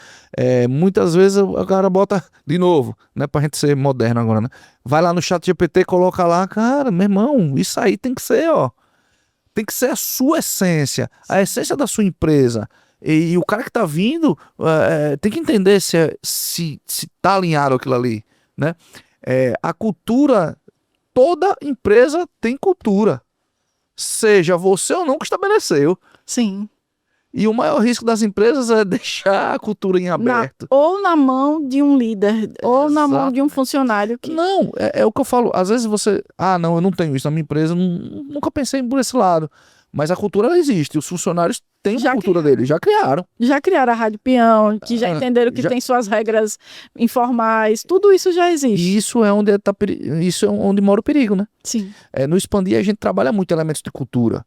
Muitas vezes o cara bota de novo, né? Pra gente ser moderno agora, né? Vai lá no ChatGPT, coloca lá, cara, meu irmão, isso aí tem que ser, tem que ser a sua essência, a essência da sua empresa. E o cara que tá vindo tem que entender se tá alinhado aquilo ali, né? A cultura, toda empresa tem cultura. Seja você ou não que estabeleceu. Sim. E o maior risco das empresas é deixar a cultura em aberto. Ou na mão de um líder, ou na mão de um funcionário. Não, é o que eu falo. Às vezes você... não, eu não tenho isso na minha empresa. Nunca pensei por esse lado. Mas a cultura ela existe. Os funcionários têm a cultura deles. Já criaram. Já criaram a Rádio Peão, que já entenderam que tem suas regras informais. Tudo isso já existe. E isso é onde mora o perigo, né? Sim. No Expandir a gente trabalha muito elementos de cultura.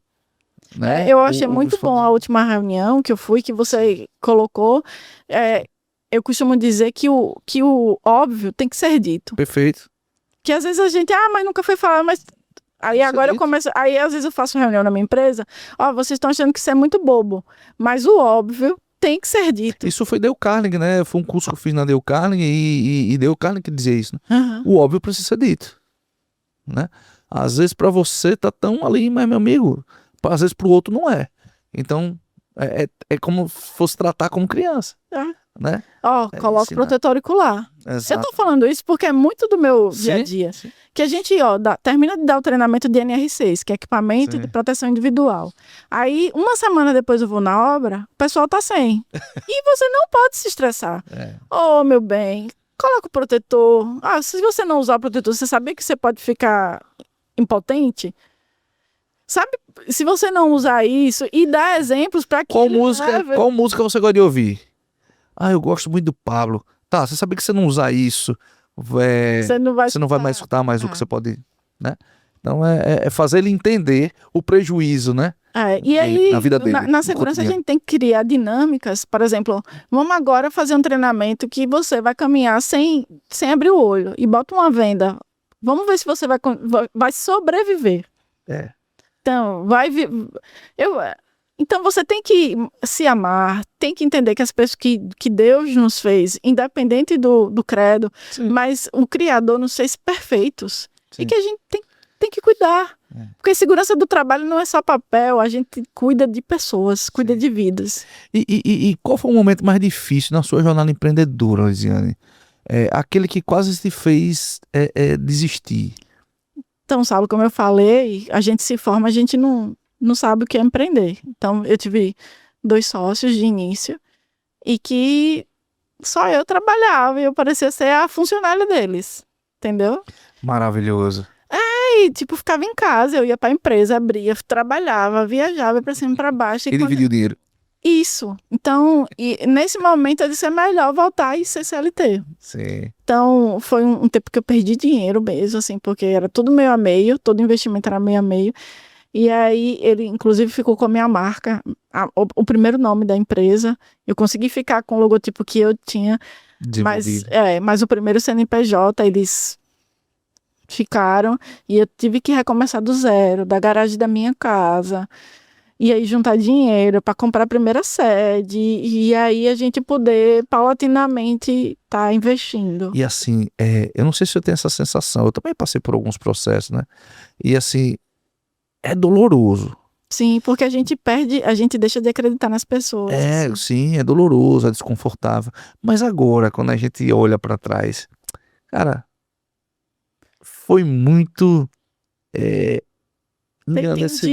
Né? Eu achei muito bom a última reunião que eu fui, que você colocou. Eu costumo dizer que o óbvio tem que ser dito. Perfeito. Que às vezes a gente, mas nunca foi falar, mas... Aí agora eu começo... Aí às vezes eu faço reunião na minha empresa, vocês estão achando que isso é muito bobo, mas o óbvio tem que ser dito. Isso foi Dale Carnegie, né? Foi um curso que eu fiz na Dale Carnegie e Dale Carnegie que dizia isso, né? Uhum. O óbvio precisa ser dito, né? Às vezes pra você tá tão ali, mas meu amigo, às vezes pro outro não é. Então é como fosse tratar como criança, né? Coloca o protetor auricular. Exato. Eu tô falando isso porque é muito do meu dia a dia. Sim. Que a gente, termina de dar o treinamento de NR6, que é equipamento de proteção individual. Aí, uma semana depois eu vou na obra, o pessoal tá sem. E você não pode se estressar. Meu bem, coloca o protetor. Se você não usar o protetor, você sabia que você pode ficar impotente? Sabe, se você não usar isso e dar exemplos para que... Qual música você gosta de ouvir? Eu gosto muito do Pablo. Tá, você sabia que você não usar isso, você não vai mais escutar mais o que você pode, né? Então é fazer ele entender o prejuízo, né? E aí, na vida dele, na segurança a gente tem que criar dinâmicas. Por exemplo, vamos agora fazer um treinamento que você vai caminhar sem abrir o olho e bota uma venda. Vamos ver se você vai sobreviver. Então, então você tem que se amar, tem que entender que as pessoas que Deus nos fez, independente do credo, mas o Criador nos fez perfeitos. E que a gente tem que cuidar. Porque segurança do trabalho não é só papel, a gente cuida de pessoas, cuida de vidas. E qual foi o momento mais difícil na sua jornada empreendedora, Lisiane? Aquele que quase te fez desistir. Então, Saulo, como eu falei, a gente se forma, a gente não sabe o que é empreender. Então, eu tive 2 sócios de início e que só eu trabalhava e eu parecia ser a funcionária deles, entendeu? Maravilhoso. E ficava em casa, eu ia pra empresa, abria, trabalhava, viajava pra cima e pra baixo. E dividia o dinheiro. Isso. Então, nesse momento eu disse, é melhor voltar e ser CLT. Sim. Então, foi um tempo que eu perdi dinheiro mesmo, assim, porque era tudo meio a meio, todo investimento era meio a meio. E aí ele, inclusive, ficou com a minha marca, o primeiro nome da empresa. Eu consegui ficar com o logotipo que eu tinha, Desenvolvido. mas o primeiro CNPJ, eles ficaram, e eu tive que recomeçar do zero, da garagem da minha casa. E aí juntar dinheiro para comprar a primeira sede, e aí a gente poder paulatinamente estar investindo. E assim, eu não sei se eu tenho essa sensação, eu também passei por alguns processos, né? E assim, é doloroso. Sim, porque a gente deixa de acreditar nas pessoas. Assim. Sim, é doloroso, é desconfortável. Mas agora, quando a gente olha pra trás, cara, foi muito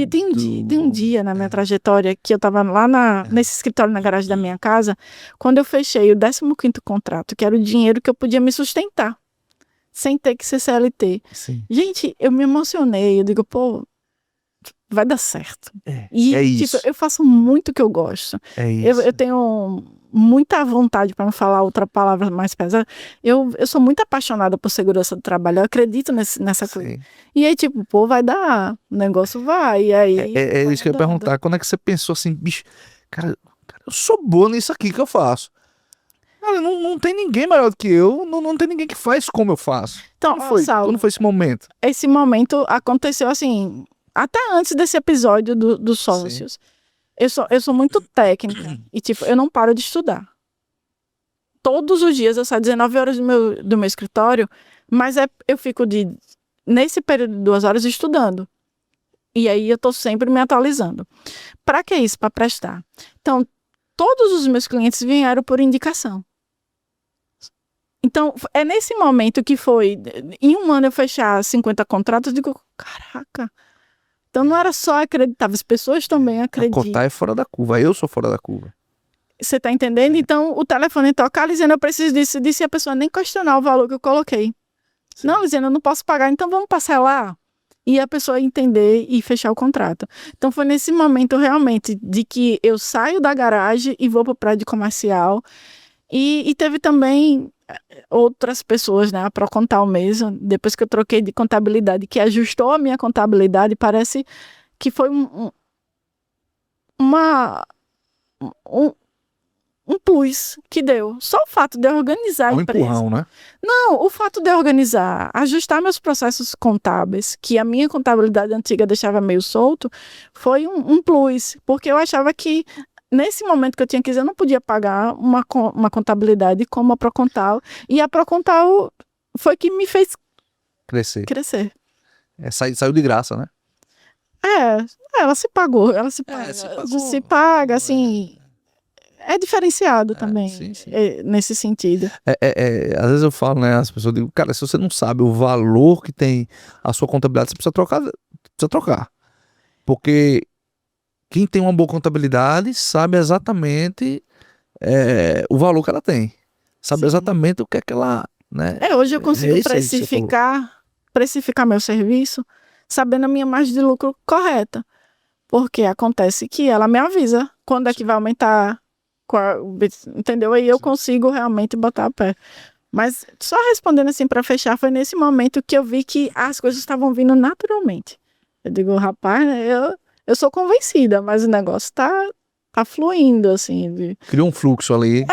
Tem um dia na minha trajetória que eu estava lá nesse escritório na garagem da minha casa, quando eu fechei o 15º contrato, que era o dinheiro que eu podia me sustentar, sem ter que ser CLT. Sim. Gente, eu me emocionei, eu digo, pô, vai dar certo. E isso. tipo, eu faço muito o que eu gosto. É isso. Eu tenho muita vontade, para não falar outra palavra mais pesada, eu sou muito apaixonada por segurança do trabalho, eu acredito nessa coisa. E aí, tipo, pô, vai dar, o negócio vai, e aí... É isso que eu ia perguntar, quando é que você pensou assim, bicho, cara, eu sou boa nisso aqui que eu faço. Cara, não tem ninguém melhor do que eu, não tem ninguém que faz como eu faço. Então, Quando foi esse momento? Esse momento aconteceu assim, até antes desse episódio dos sócios. Eu sou muito técnica e, tipo, eu não paro de estudar. Todos os dias eu saio 19 horas do meu escritório, mas eu fico nesse período de 2 horas estudando. E aí eu tô sempre me atualizando. Para que isso? Para prestar. Então, todos os meus clientes vieram por indicação. Então, é nesse momento que foi, em um ano eu fechar 50 contratos, eu digo, caraca. Então não era só acreditar, as pessoas também acreditam. A Cotar é fora da curva, eu sou fora da curva. Você tá entendendo? Então o telefone toca, Lisiana, eu preciso disso, e a pessoa nem questionar o valor que eu coloquei. Sim. Não, Lisiana, eu não posso pagar, então vamos parcelar. E a pessoa entender e fechar o contrato. Então foi nesse momento realmente de que eu saio da garagem e vou para o prédio comercial. E teve também outras pessoas, né, a Procontal mesmo, depois que eu troquei de contabilidade, que ajustou a minha contabilidade, parece que foi um plus que deu. Só o fato de eu organizar a empresa. Empurrão, né? Não, o fato de eu organizar, ajustar meus processos contábeis, que a minha contabilidade antiga deixava meio solto, foi um plus, porque eu achava que nesse momento que eu tinha que dizer, eu não podia pagar uma contabilidade como a Procontal. E a Procontal foi que me fez crescer. Saiu de graça, né? Ela se pagou, se paga, assim, é diferenciado também, sim. Nesse sentido. Às vezes eu falo, né, as pessoas dizem, cara, se você não sabe o valor que tem a sua contabilidade, você precisa trocar. Porque quem tem uma boa contabilidade sabe exatamente o valor que ela tem. Sabe, sim, exatamente o que é que ela... Né, hoje eu consigo precificar meu serviço sabendo a minha margem de lucro correta. Porque acontece que ela me avisa quando é que vai aumentar, entendeu? Aí eu consigo realmente botar a pé. Mas só respondendo assim para fechar, foi nesse momento que eu vi que as coisas estavam vindo naturalmente. Eu digo, rapaz, eu sou convencida, mas o negócio tá fluindo, assim. Criou um fluxo ali.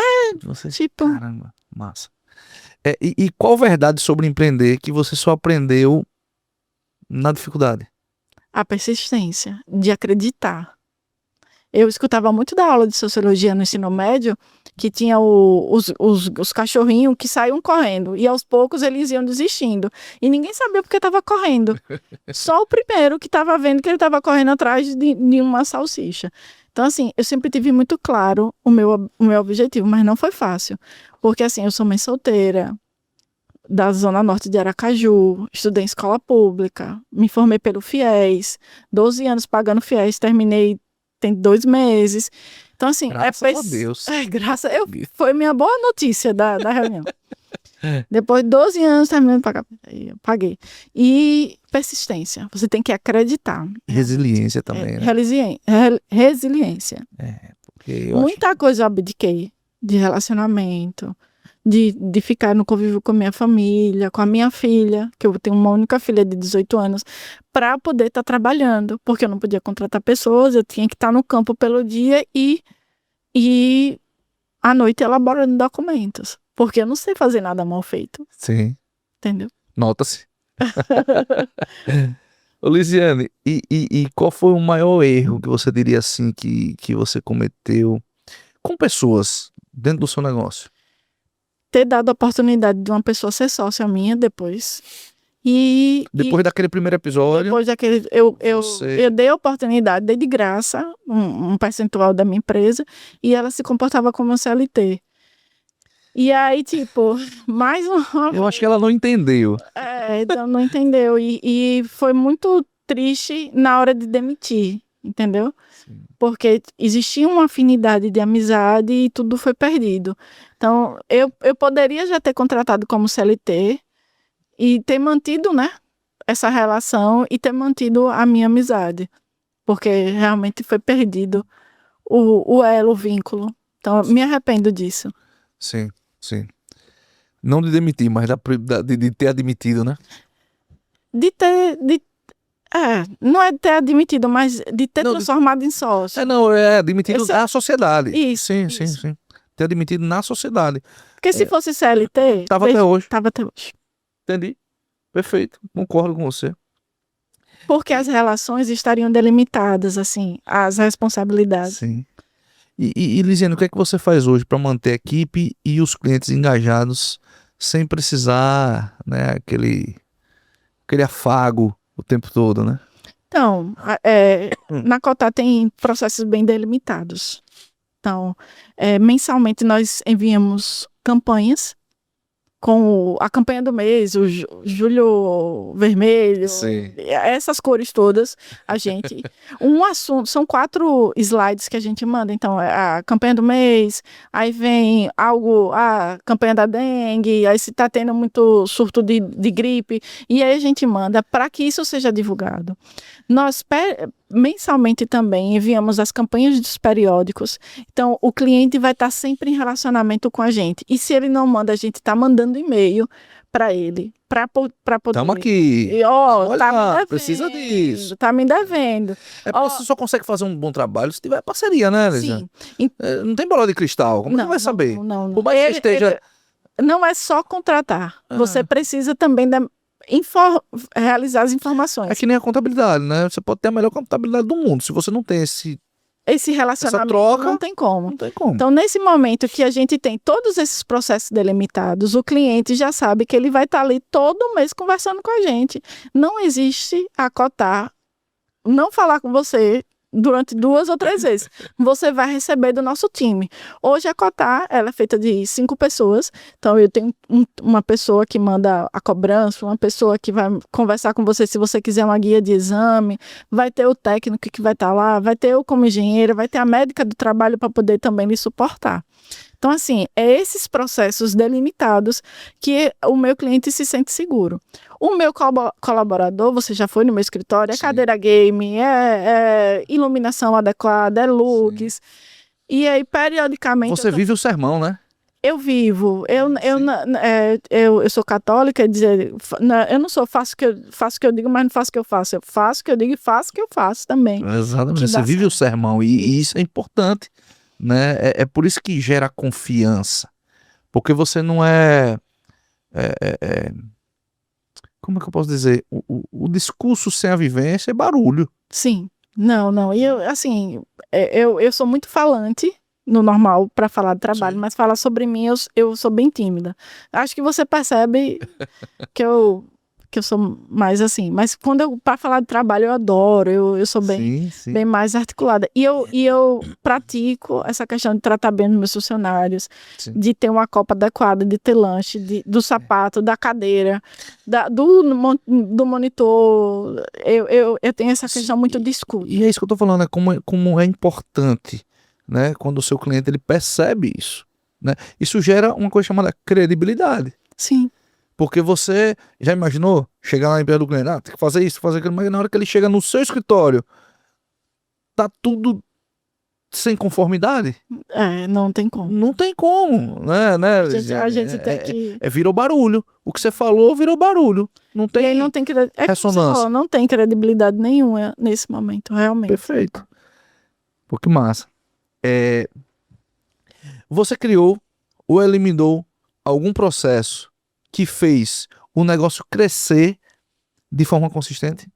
Tipo... Caramba, massa. E qual verdade sobre empreender que você só aprendeu na dificuldade? A persistência, de acreditar. Eu escutava muito da aula de sociologia no ensino médio, que tinha os cachorrinhos que saíam correndo, e aos poucos eles iam desistindo. E ninguém sabia porque estava correndo. Só o primeiro que estava vendo que ele estava correndo atrás de uma salsicha. Então, assim, eu sempre tive muito claro o meu objetivo, mas não foi fácil. Porque, assim, eu sou mãe solteira, da Zona Norte de Aracaju, estudei em escola pública, me formei pelo FIES, 12 anos pagando FIES, terminei tem 2 meses. Então, assim... Graças a Deus. Foi minha boa notícia da reunião. Depois de 12 anos, terminei de pagar. Eu paguei. E persistência. Você tem que acreditar. Resiliência também, né? Resiliência. Porque Muita coisa eu abdiquei de relacionamento, de ficar no convívio com a minha família, com a minha filha, que eu tenho uma única filha de 18 anos, para poder estar trabalhando, porque eu não podia contratar pessoas, eu tinha que estar no campo pelo dia e à noite elaborando documentos, porque eu não sei fazer nada mal feito, Sim. entendeu? Nota-se. Ô, Lisiane, e qual foi o maior erro que você diria assim que você cometeu com pessoas dentro do seu negócio? Ter dado a oportunidade de uma pessoa ser sócia minha depois. E Depois daquele primeiro episódio, depois daquele, você... eu dei a oportunidade, dei de graça um percentual da minha empresa e ela se comportava como um CLT. E aí, tipo, mais uma Eu acho que ela não entendeu. então não entendeu. E foi muito triste na hora de demitir, entendeu? Sim. Porque existia uma afinidade de amizade e tudo foi perdido. Então, eu poderia já ter contratado como CLT e ter mantido, né, essa relação e ter mantido a minha amizade. Porque realmente foi perdido o elo, o vínculo. Então, eu me arrependo disso. Sim, sim. Não de demitir, mas de ter admitido, né? De ter. Não é de ter admitido, mas de ter Não, transformado em sócio. não, é admitido Esse- na sociedade. Isso, Sim, sim, isso. sim. Ter admitido na sociedade. Porque se fosse CLT, Tava até hoje. tava até hoje. Entendi. Perfeito. Concordo com você. Porque as relações estariam delimitadas, assim, as responsabilidades. Sim. E Lisiane, o que é que você faz hoje para manter a equipe e os clientes engajados sem precisar, né, aquele afago o tempo todo, né? Então, na Cotá tem processos bem delimitados. Então, mensalmente nós enviamos campanhas com a campanha do mês, o Julho Vermelho, Sim. essas cores todas, a gente. Um assunto, são 4 slides que a gente manda. Então, é a campanha do mês, aí vem algo, a campanha da dengue, aí se está tendo muito surto de gripe, e aí a gente manda para que isso seja divulgado. Nós mensalmente também enviamos as campanhas dos periódicos. Então, o cliente vai estar sempre em relacionamento com a gente. E se ele não manda, a gente está mandando e-mail para ele, para poder. Estamos aqui. E, ó, Olha, tá me devendo, precisa disso. tá me devendo. É porque você só consegue fazer um bom trabalho se tiver parceria, né, Lisiane? Sim. Não tem bola de cristal. Como é que vai saber? Não. Por mais que esteja... Não é só contratar. Você precisa também realizar as informações. É que nem a contabilidade, né? Você pode ter a melhor contabilidade do mundo. Se você não tem esse relacionamento, troca, não tem como. não tem como. Então, nesse momento que a gente tem todos esses processos delimitados, o cliente já sabe que ele vai estar ali todo mês conversando com a gente. Não existe acotar, não falar com você durante 2 ou 3 vezes. Você vai receber do nosso time. Hoje a Cotar, ela é feita de 5 pessoas. Então eu tenho uma pessoa que manda a cobrança, uma pessoa que vai conversar com você se você quiser uma guia de exame, vai ter o técnico que vai estar lá, vai ter eu como engenheira, vai ter a médica do trabalho para poder também lhe suportar. Então, assim, é esses processos delimitados que o meu cliente se sente seguro. O meu colaborador, você já foi no meu escritório, é cadeira game, é iluminação adequada, é looks. Sim. E aí, periodicamente... Você vive o sermão, né? Eu vivo. Eu sou católica, eu não sou faço o que eu digo, mas não faço o que eu faço. Eu faço o que eu digo e faço o que eu faço também. Exatamente. Você vive o sermão e isso é importante. Né? É por isso que gera confiança, porque você não como é que eu posso dizer, o discurso sem a vivência é barulho. Sim, não, e eu, assim, eu sou muito falante no normal para falar de trabalho. Sim. Mas falar sobre mim, eu sou bem tímida. Acho que você percebe que eu sou mais assim, mas quando para falar de trabalho eu adoro, eu sou bem, sim. Bem mais articulada. E eu pratico essa questão de tratar bem os meus funcionários, sim. De ter uma copa adequada, de ter lanche, do sapato, da cadeira, do monitor. Eu tenho essa questão muito de escuta. E é isso que eu tô falando, como é importante, né, quando o seu cliente ele percebe isso, né? Isso gera uma coisa chamada credibilidade. Sim. Porque você já imaginou chegar lá na empresa do cliente, tem que fazer isso, fazer aquilo, mas na hora que ele chega no seu escritório, tá tudo sem conformidade? Não tem como. Não tem como, né? A gente tem que... Virou barulho. O que você falou virou barulho. Não tem E aí não tem ressonância. Não tem credibilidade nenhuma nesse momento, realmente. Perfeito. Pô, que massa. Você criou ou eliminou algum processo que fez o negócio crescer de forma consistente?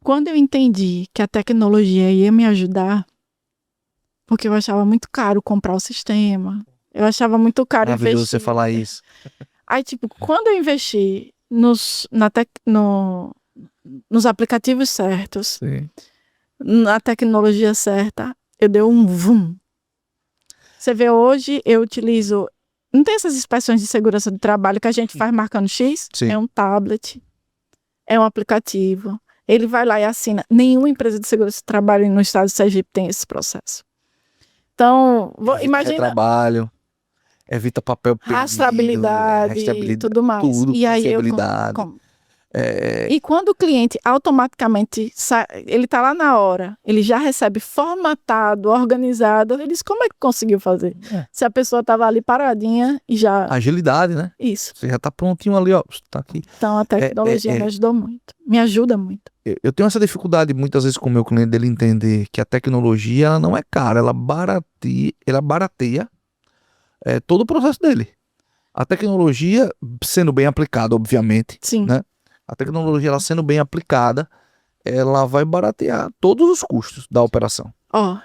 Quando eu entendi que a tecnologia ia me ajudar, porque eu achava muito caro comprar o sistema, eu achava muito caro Maravilhoso investir. você falar isso. Aí, tipo, quando eu investi nos aplicativos certos, Sim. na tecnologia certa, eu dei um vum. Você vê, hoje eu utilizo... Não tem essas inspeções de segurança do trabalho que a gente faz marcando X? Sim. É um tablet, é um aplicativo. Ele vai lá e assina. Nenhuma empresa de segurança do trabalho no estado de Sergipe tem esse processo. Então, imagina... Trabalho, evita papel perdido, rastreabilidade e tudo mais. tudo, E aí confiabilidade. E quando o cliente automaticamente ele está lá na hora, ele já recebe formatado, organizado, ele diz, como é que conseguiu fazer? Se a pessoa estava ali paradinha e já... Agilidade, né? Isso. Você já tá prontinho ali, ó. Tá aqui. Então a tecnologia me ajudou muito. Me ajuda muito. Eu tenho essa dificuldade muitas vezes com o meu cliente dele entender que a tecnologia ela não é cara, ela barateia todo o processo dele. A tecnologia sendo bem aplicada, obviamente, Sim. né? A tecnologia ela sendo bem aplicada, ela vai baratear todos os custos da operação.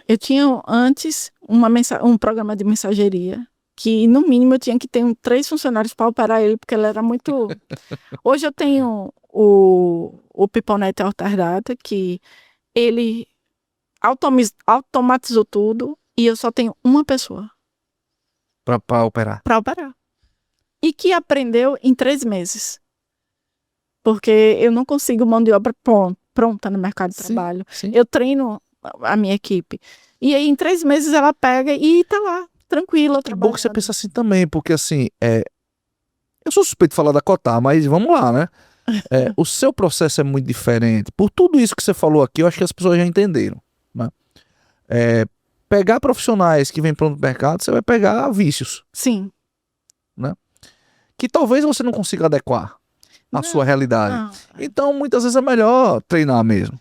Eu tinha antes um programa de mensageria que no mínimo eu tinha que ter 3 funcionários para operar ele, porque ele era muito... Hoje eu tenho o PeopleNet Alterdata, que ele automatizou tudo e eu só tenho uma pessoa Para operar. para operar. E que aprendeu em 3 meses. Porque eu não consigo mão de obra pronta no mercado de trabalho. Sim. Eu treino a minha equipe. E aí em 3 meses ela pega e tá lá, tranquila, É bom que você pensa assim também, porque assim, eu sou suspeito de falar da Cotar, mas vamos lá, né? O seu processo é muito diferente. Por tudo isso que você falou aqui, eu acho que as pessoas já entenderam, né? Pegar profissionais que vêm para o mercado, você vai pegar vícios. Sim. Né? Que talvez você não consiga adequar à sua realidade. Não. Então, muitas vezes é melhor treinar mesmo.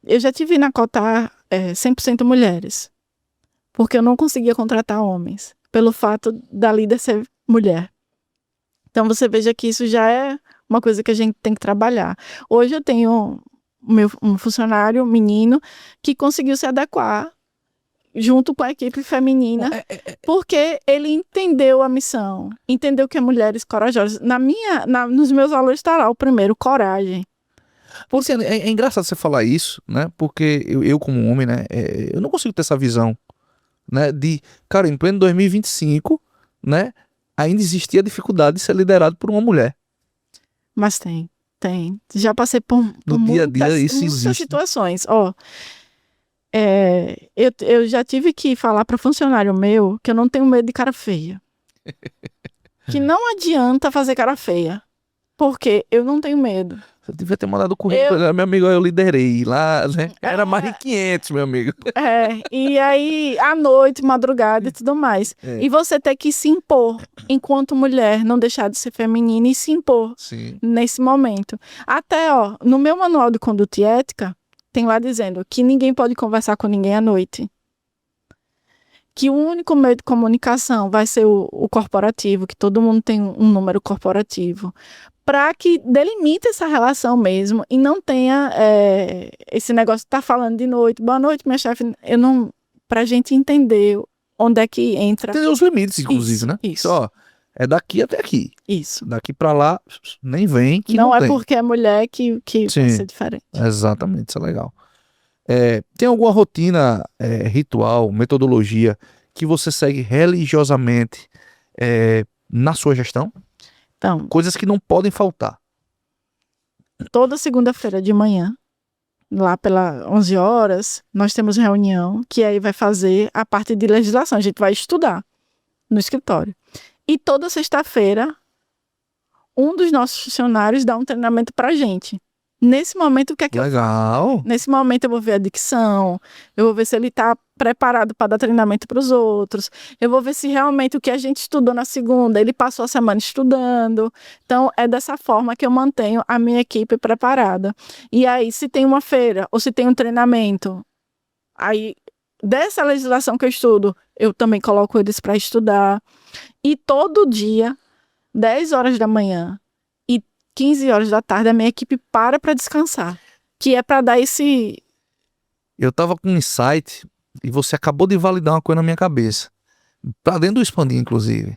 Eu já tive na Cotar 100% mulheres. Porque eu não conseguia contratar homens. Pelo fato da líder ser mulher. Então, você veja que isso já é uma coisa que a gente tem que trabalhar. Hoje eu tenho um funcionário menino que conseguiu se adequar junto com a equipe feminina, porque ele entendeu a missão, entendeu que é mulheres corajosas. Nos meus valores está lá o primeiro, coragem. Porque é engraçado você falar isso, né? Porque eu como homem, né? Eu não consigo ter essa visão, né? De, cara, em pleno 2025, né? Ainda existia a dificuldade de ser liderado por uma mulher. Mas tem. Já passei por no dia a dia isso muitas existe. situações. Eu já tive que falar para funcionário meu que eu não tenho medo de cara feia. Que não adianta fazer cara feia. Porque eu não tenho medo. Você devia ter mandado o currículo. Meu amigo, eu liderei lá, né? Era mais de 500, meu amigo. E aí, à noite, madrugada e tudo mais. E você ter que se impor, enquanto mulher, não deixar de ser feminina e se impor. Sim. Nesse momento. Até, no meu manual de conduta e ética, tem lá dizendo que ninguém pode conversar com ninguém à noite. Que o único meio de comunicação vai ser o corporativo, que todo mundo tem um número corporativo. Para que delimite essa relação mesmo e não tenha esse negócio de estar falando de noite. Boa noite, minha chefe. Pra gente entender onde é que entra. Entender os limites, inclusive, isso, né? Isso. É daqui até aqui. Isso. Daqui pra lá, nem vem. Que não é tem. porque é mulher que vai ser diferente. Exatamente, isso é legal. Tem alguma rotina, ritual, metodologia que você segue religiosamente na sua gestão? Então, coisas que não podem faltar. Toda segunda-feira de manhã, lá pelas 11 horas, nós temos reunião que aí vai fazer a parte de legislação. A gente vai estudar no escritório. E toda sexta-feira, um dos nossos funcionários dá um treinamento pra gente. Nesse momento, o que é que Legal. Nesse momento eu vou ver a dicção, eu vou ver se ele está preparado para dar treinamento para os outros, eu vou ver se realmente o que a gente estudou na segunda, ele passou a semana estudando. Então, é dessa forma que eu mantenho a minha equipe preparada. E aí, se tem uma feira ou se tem um treinamento, aí, dessa legislação que eu estudo, eu também coloco eles para estudar. E todo dia, 10 horas da manhã e 15 horas da tarde, a minha equipe para descansar. Que é para dar esse... Eu tava com um insight e você acabou de validar uma coisa na minha cabeça. Pra dentro do Expandir, inclusive.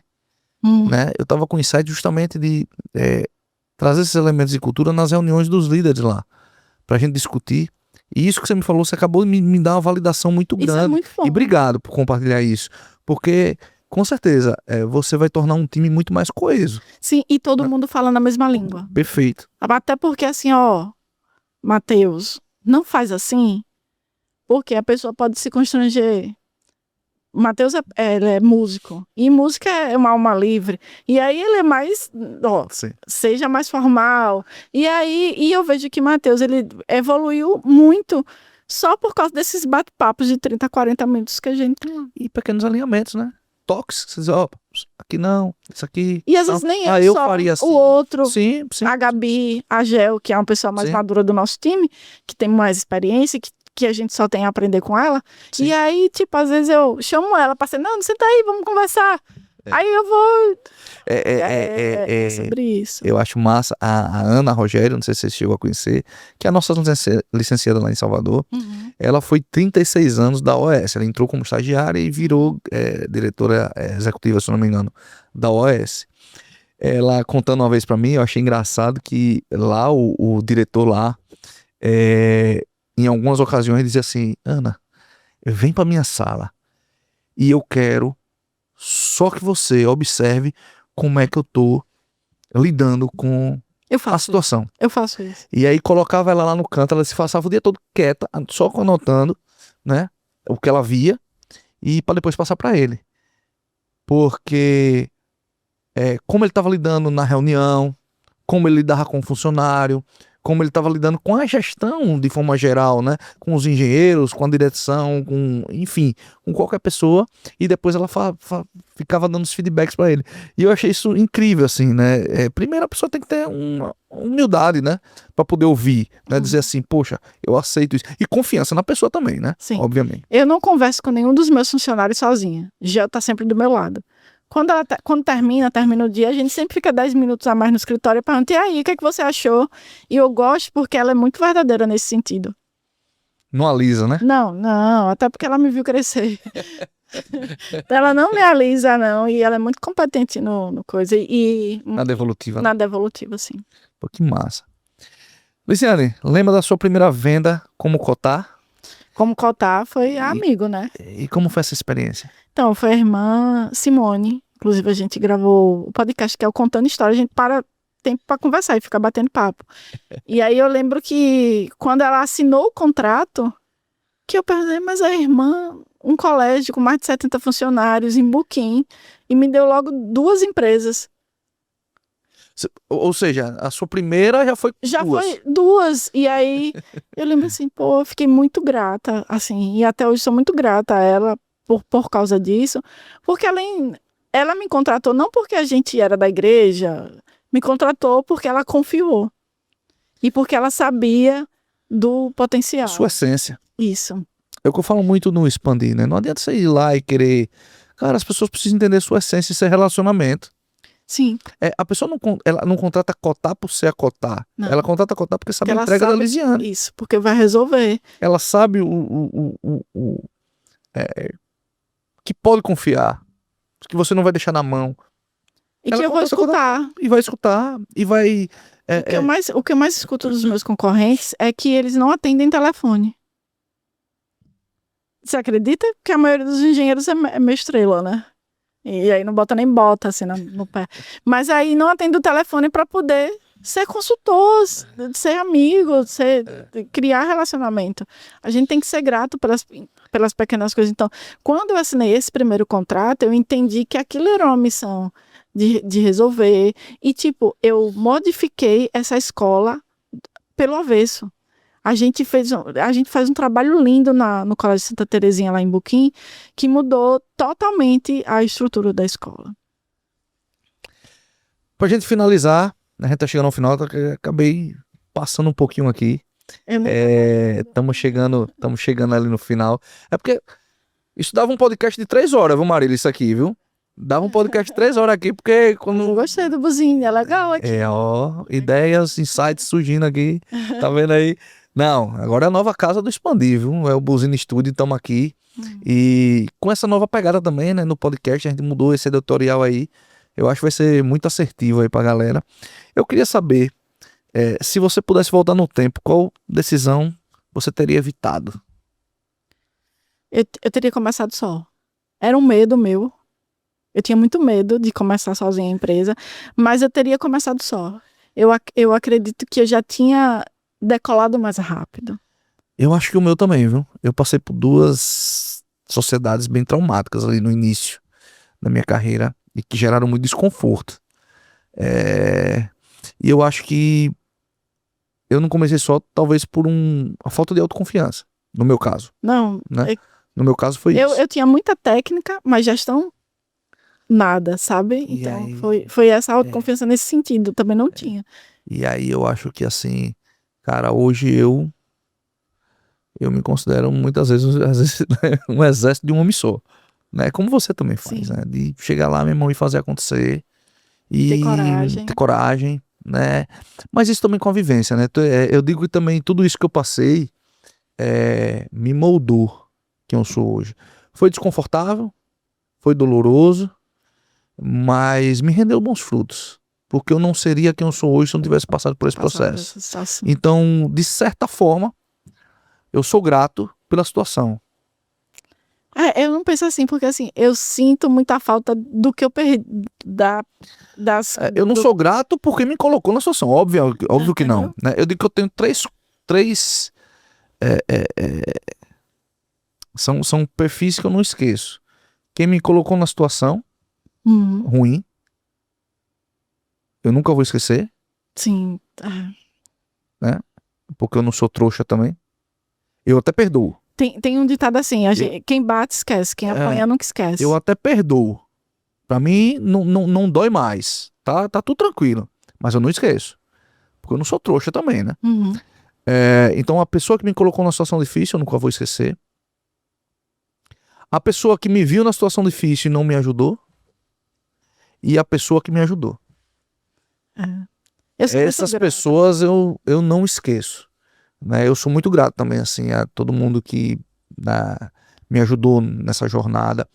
Né? Eu tava com um insight justamente de trazer esses elementos de cultura nas reuniões dos líderes lá. Pra gente discutir. E isso que você me falou, você acabou de me dar uma validação muito Isso grande. é muito bom. E obrigado por compartilhar isso. Porque, com certeza, você vai tornar um time muito mais coeso. Sim, e todo mundo fala na mesma língua. Perfeito. Até porque assim, Matheus, não faz assim, porque a pessoa pode se constranger. Matheus ele é músico, e música é uma alma livre, e aí ele é mais, Sim. seja mais formal, e eu vejo que Matheus, ele evoluiu muito só por causa desses bate-papos de 30, 40 minutos que a gente tem lá. E pequenos alinhamentos, né? Toques, você diz, aqui não, isso aqui. E às vezes nem eu só faria assim. o outro, Sim. a Gabi, a Gel, que é uma pessoa mais Sim. madura do nosso time, que tem mais experiência, que a gente só tem a aprender com ela. Sim. E aí, tipo, às vezes eu chamo ela pra ser, não, senta aí, vamos conversar. Aí eu vou... É sobre isso. Eu acho massa. A Ana Rogério, não sei se você chegou a conhecer, que é a nossa licenciada lá em Salvador. Uhum. Ela foi 36 anos da OS. Ela entrou como estagiária e virou diretora executiva, se não me engano, da OS. Ela contando uma vez pra mim, eu achei engraçado que lá o diretor lá, em algumas ocasiões, dizia assim: Ana, vem pra minha sala e eu quero só que você observe como é que eu tô lidando com a situação. Eu faço isso. E aí colocava ela lá no canto, ela se passava o dia todo quieta, só anotando, né, o que ela via, e para depois passar para ele. Porque como ele estava lidando na reunião, como ele lidava com o funcionário, como ele estava lidando com a gestão de forma geral, né? Com os engenheiros, com a direção, enfim, com qualquer pessoa. E depois ela ficava dando os feedbacks para ele. E eu achei isso incrível, assim, né? Primeiro a pessoa tem que ter uma humildade, né? Para poder ouvir, né? Dizer assim, poxa, eu aceito isso. E confiança na pessoa também, né? Sim. Obviamente. Eu não converso com nenhum dos meus funcionários sozinha. Já tá sempre do meu lado. Quando termina o dia, a gente sempre fica 10 minutos a mais no escritório e pergunta, e aí, o que é que você achou? E eu gosto porque ela é muito verdadeira nesse sentido. Não alisa, né? Não, até porque ela me viu crescer. Ela não me alisa, não, e ela é muito competente no coisa. Na devolutiva. Na devolutiva, sim. Pô, que massa. Luciane, lembra da sua primeira venda como cotar? Como cotar foi amigo, né? E como foi essa experiência? Então, foi a irmã Simone. Inclusive, a gente gravou o podcast que é o Contando História. A gente para tempo para conversar e ficar batendo papo. E aí eu lembro que quando ela assinou o contrato, que eu perguntei, mas a irmã, um colégio com mais de 70 funcionários em Buquim, e me deu logo 2 empresas. Ou seja, a sua primeira já foi Já 2. foi 2. E aí eu lembro assim, eu fiquei muito grata, assim, e até hoje sou muito grata a ela por causa disso, porque ela me contratou não porque a gente era da igreja, me contratou porque ela confiou e porque ela sabia do potencial. Sua essência. Isso. É o que eu falo muito no Expandir, né? Não adianta você ir lá e querer... Cara, as pessoas precisam entender sua essência e seu relacionamento. Sim. A pessoa ela não contrata cotar por ser a cotar. Não. Ela contrata cotar porque sabe Porque a entrega da Lisiane. Isso, porque vai resolver. Ela sabe que pode confiar, que você não vai deixar na mão. E Ela que eu vou escutar. E vai escutar, e vai... O que eu mais escuto dos meus concorrentes é que eles não atendem telefone. Você acredita? Porque a maioria dos engenheiros é meio estrela, né? E aí não bota nem bota assim no pé. Mas aí não atende o telefone para poder ser consultor, ser amigo, criar relacionamento. A gente tem que ser grato pelas pequenas coisas. Então, quando eu assinei esse primeiro contrato, eu entendi que aquilo era uma missão de resolver. E, tipo, eu modifiquei essa escola pelo avesso. A gente faz um trabalho lindo no Colégio Santa Terezinha, lá em Buquim, que mudou totalmente a estrutura da escola. Pra gente finalizar, a gente tá chegando ao final, acabei passando um pouquinho aqui. Estamos chegando ali no final. É porque isso dava um podcast de 3 horas, viu, Marília, isso aqui, viu? Dava um podcast de 3 horas aqui, porque quando... Eu gostei do buzinho, é legal aqui. Ideias, insights surgindo aqui, tá vendo aí? Não, agora é a nova casa do Expandir, viu? É o Buzina Studio, estamos aqui. E com essa nova pegada também, né, no podcast, a gente mudou esse editorial aí. Eu acho que vai ser muito assertivo aí pra galera. Eu queria saber, se você pudesse voltar no tempo, qual decisão você teria evitado? Eu teria começado só. Era um medo meu. Eu tinha muito medo de começar sozinha a empresa, mas eu teria começado só. Eu acredito que eu já tinha decolado mais rápido. Eu acho que o meu também, viu? Eu passei por 2 sociedades bem traumáticas ali no início da minha carreira e que geraram muito desconforto. E eu acho que eu não comecei só, talvez por a falta de autoconfiança, no meu caso. Não, Né? No meu caso foi isso. Eu tinha muita técnica, mas gestão nada, sabe? E Então aí, foi essa autoconfiança nesse sentido, também não tinha. E aí eu acho que assim, cara, hoje eu me considero muitas vezes, às vezes, né, um exército de um homem só, né? Como você também faz, Sim. né? De chegar lá, meu irmão, e fazer acontecer e ter coragem, né? Mas isso também com a vivência, né? Eu digo que também tudo isso que eu passei me moldou quem eu sou hoje. Foi desconfortável, foi doloroso, mas me rendeu bons frutos. Porque eu não seria quem eu sou hoje se eu não tivesse passado por esse processo. Então, de certa forma, eu sou grato pela situação. Eu não penso assim, porque assim, eu sinto muita falta do que eu perdi, eu não sou grato porque me colocou na situação, óbvio que não. Né? Eu digo que eu tenho três são perfis que eu não esqueço. Quem me colocou na situação ruim, eu nunca vou esquecer. Sim. Né? Porque eu não sou trouxa também. Eu até perdoo. Tem um ditado assim, quem bate esquece, quem apanha nunca esquece. Eu até perdoo. Pra mim não dói mais. Tá tudo tranquilo. Mas eu não esqueço. Porque eu não sou trouxa também, né? Então a pessoa que me colocou na situação difícil, eu nunca vou esquecer. A pessoa que me viu na situação difícil e não me ajudou. E a pessoa que me ajudou. Essas pessoas eu não esqueço. Né? Eu sou muito grato também assim, a todo mundo que me ajudou nessa jornada.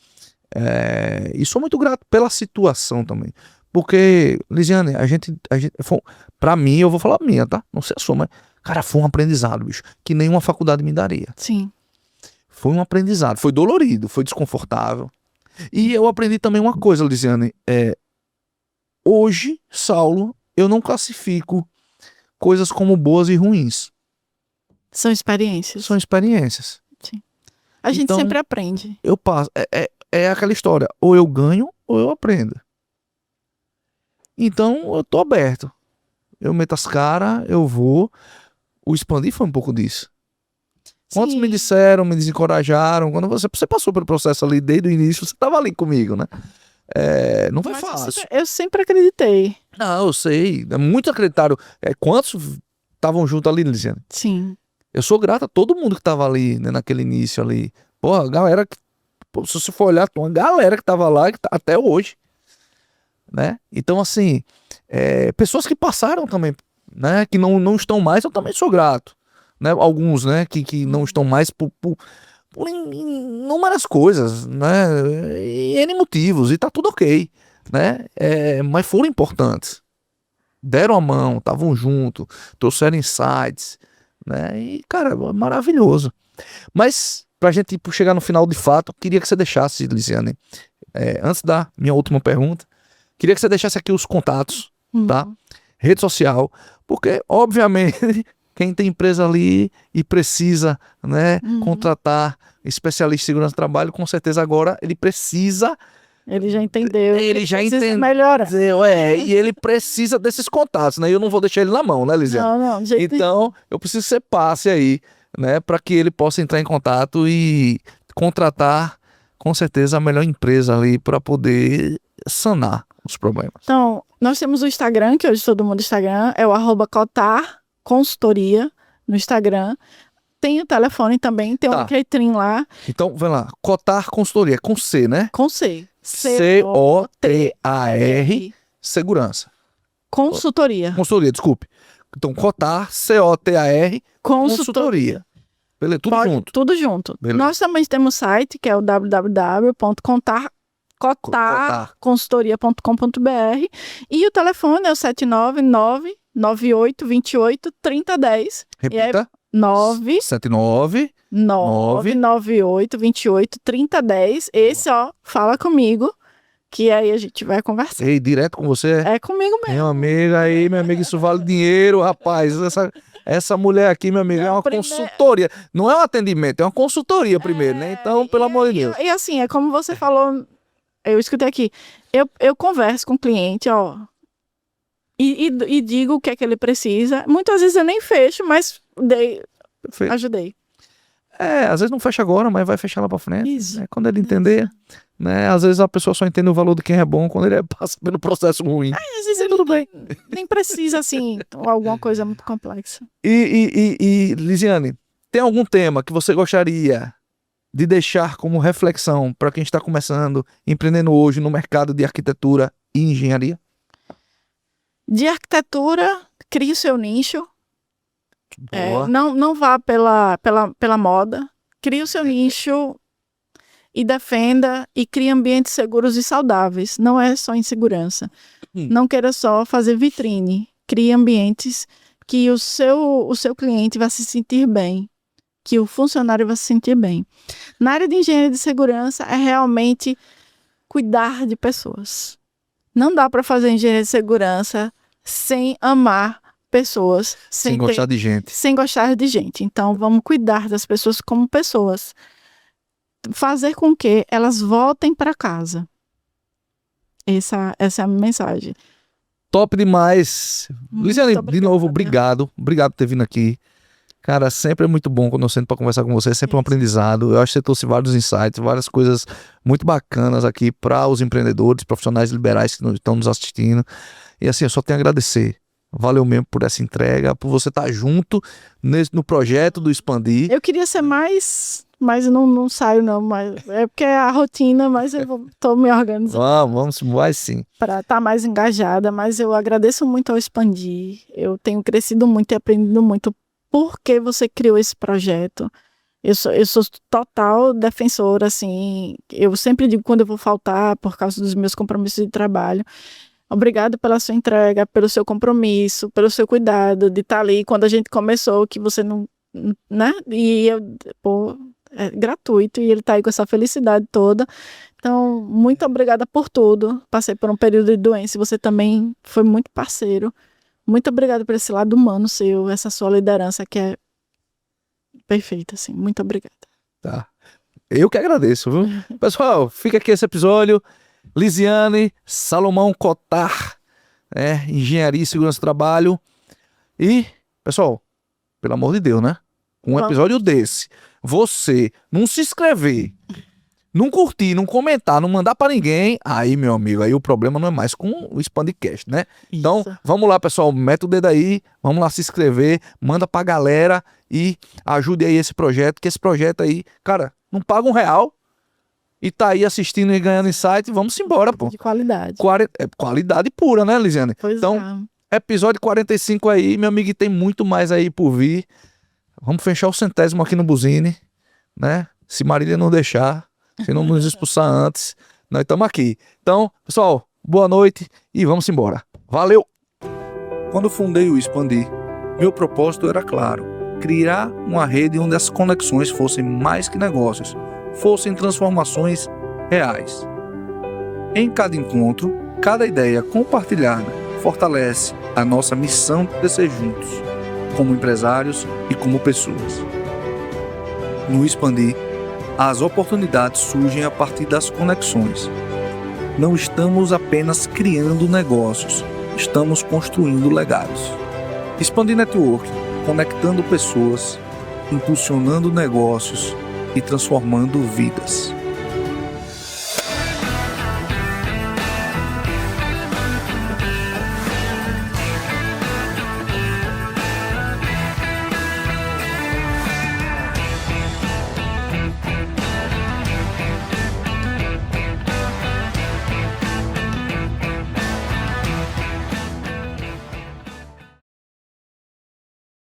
E sou muito grato pela situação também. Porque, Lisiane, pra mim, eu vou falar a minha, tá? Não sei a sua, mas, cara, foi um aprendizado, bicho, que nenhuma faculdade me daria. Sim. Foi um aprendizado, foi dolorido, foi desconfortável. E eu aprendi também uma coisa, Lisiane, hoje, Saulo, eu não classifico coisas como boas e ruins. São experiências. São experiências. Sim. A gente sempre aprende. Eu passo, é aquela história, ou eu ganho ou eu aprendo. Então eu tô aberto. Eu meto as caras, eu vou. O Expandir foi um pouco disso. Quantos me disseram, me desencorajaram. Quando você passou pelo processo ali desde o início, você tava ali comigo, né? Não foi fácil. Eu sempre acreditei. Não, eu sei. Muitos acreditaram. Quantos estavam juntos ali, Lisiane? Sim. Eu sou grato a todo mundo que tava ali, né, naquele início ali. Pô, a galera que... se você for olhar, tem uma galera que tava lá que tá até hoje. Né? Então, assim, pessoas que passaram também, né, que não estão mais, eu também sou grato. Né? Alguns, né, que não estão mais por inúmeras coisas, né, e N motivos, e tá tudo ok, né? Mas foram importantes. Deram a mão, estavam juntos, trouxeram insights, né? E, cara, maravilhoso. Mas, pra gente chegar no final de fato, eu queria que você deixasse, Lisiane, antes da minha última pergunta, queria que você deixasse aqui os contatos, tá? Rede social, porque, obviamente, quem tem empresa ali e precisa, né, contratar especialista em segurança do trabalho, com certeza agora ele precisa Ele já entendeu. Ele já entendeu. Melhora. E ele precisa desses contatos, né? Eu não vou deixar ele na mão, né, Lisiane? Não, de jeito Então, eu preciso que você passe aí, né, para que ele possa entrar em contato e contratar, com certeza, a melhor empresa ali para poder sanar os problemas. Então, nós temos o Instagram, que hoje todo mundo Instagram, é o @Cotar Consultoria no Instagram. Tem o telefone também, tem um catering lá. Então, vai lá, Cotar Consultoria, com C, né? Com C. C-O-T-A-R, segurança. Consultoria. Consultoria, desculpe. Então, Cotar, C-O-T-A-R, consultoria. Beleza, tudo junto. Tudo junto. Beleza. Nós também temos site, que é o www.cotarconsultoria.com.br e o telefone é o 799-9828-3010. Repita. 99828-3010. Esse, fala comigo, que aí a gente vai conversar. Ei, direto com você? É comigo mesmo. Meu amigo aí, meu amigo, isso vale dinheiro, rapaz. Essa mulher aqui, meu amigo, é uma consultoria. Não é um atendimento, é uma consultoria primeiro, né? Então, pelo amor de Deus. E assim, é como você falou, eu escutei aqui, eu converso com o cliente, e digo o que é que ele precisa. Muitas vezes eu nem fecho, mas ajudei. Às vezes não fecha agora, mas vai fechar lá pra frente. Isso. Né? Quando ele entender, né? Às vezes a pessoa só entende o valor de quem é bom quando ele passa pelo processo ruim. Às vezes ele tudo bem. Nem precisa, assim, alguma coisa muito complexa. E Lisiane, tem algum tema que você gostaria de deixar como reflexão para quem está começando, empreendendo hoje no mercado de arquitetura e engenharia? De arquitetura, crie o seu nicho. Boa. Não vá pela moda. Crie o seu nicho e defenda e crie ambientes seguros e saudáveis. Não é só insegurança. Não queira só fazer vitrine. Crie ambientes que o seu cliente vai se sentir bem, que o funcionário vai se sentir bem. Na área de engenharia de segurança é realmente cuidar de pessoas. Não dá para fazer engenharia de segurança sem amar pessoas. Sem gostar de gente. Sem gostar de gente. Então, vamos cuidar das pessoas como pessoas. Fazer com que elas voltem para casa. Essa é a minha mensagem. Top demais. Lisiane, de novo, obrigado. Obrigado por ter vindo aqui. Cara, sempre é muito bom quando eu sento para conversar com você, é sempre um aprendizado. Eu acho que você trouxe vários insights, várias coisas muito bacanas aqui para os empreendedores, profissionais liberais que estão nos assistindo. E assim, eu só tenho a agradecer. Valeu mesmo por essa entrega, por você estar junto no projeto do Expandir. Eu queria ser mais, mas não saio não, mas é porque é a rotina, mas eu tô me organizando. Vai sim. Para estar mais engajada, mas eu agradeço muito ao Expandir. Eu tenho crescido muito e aprendido muito porque você criou esse projeto. Eu sou total defensora, assim, eu sempre digo quando eu vou faltar por causa dos meus compromissos de trabalho. Obrigado pela sua entrega, pelo seu compromisso, pelo seu cuidado de estar ali quando a gente começou, que você não, né? E é gratuito e ele tá aí com essa felicidade toda. Então, muito obrigada por tudo. Passei por um período de doença e você também foi muito parceiro. Muito obrigada por esse lado humano seu, essa sua liderança que é perfeita, assim. Muito obrigada. Tá. Eu que agradeço, viu? Pessoal, fica aqui esse episódio. Lisiane Salomão Cotar, Engenharia e Segurança do Trabalho. E, pessoal, pelo amor de Deus, né? Um episódio desse, você não se inscrever, não curtir, não comentar, não mandar pra ninguém, aí, meu amigo, aí o problema não é mais com o Expandicast, né? Isso. Então, vamos lá, pessoal, mete o dedo aí, vamos lá se inscrever, manda pra galera e ajude aí esse projeto, que esse projeto aí, cara, não paga R$1 e tá aí assistindo e ganhando insight, vamos embora, pô. De qualidade. Qualidade pura, né, Lisiane? Pois então, episódio 45 aí, meu amigo, tem muito mais aí por vir. Vamos fechar o 100º aqui no Buzine, né? Se Marília não deixar, se não nos expulsar antes, nós estamos aqui. Então, pessoal, boa noite e vamos embora. Valeu! Quando fundei o Expandir, meu propósito era claro: criar uma rede onde as conexões fossem mais que negócios, fossem transformações reais. Em cada encontro, cada ideia compartilhada fortalece a nossa missão de crescer juntos, como empresários e como pessoas. No Expandir, as oportunidades surgem a partir das conexões. não estamos apenas criando negócios, estamos construindo legados. Expandi Network, conectando pessoas, impulsionando negócios e transformando vidas.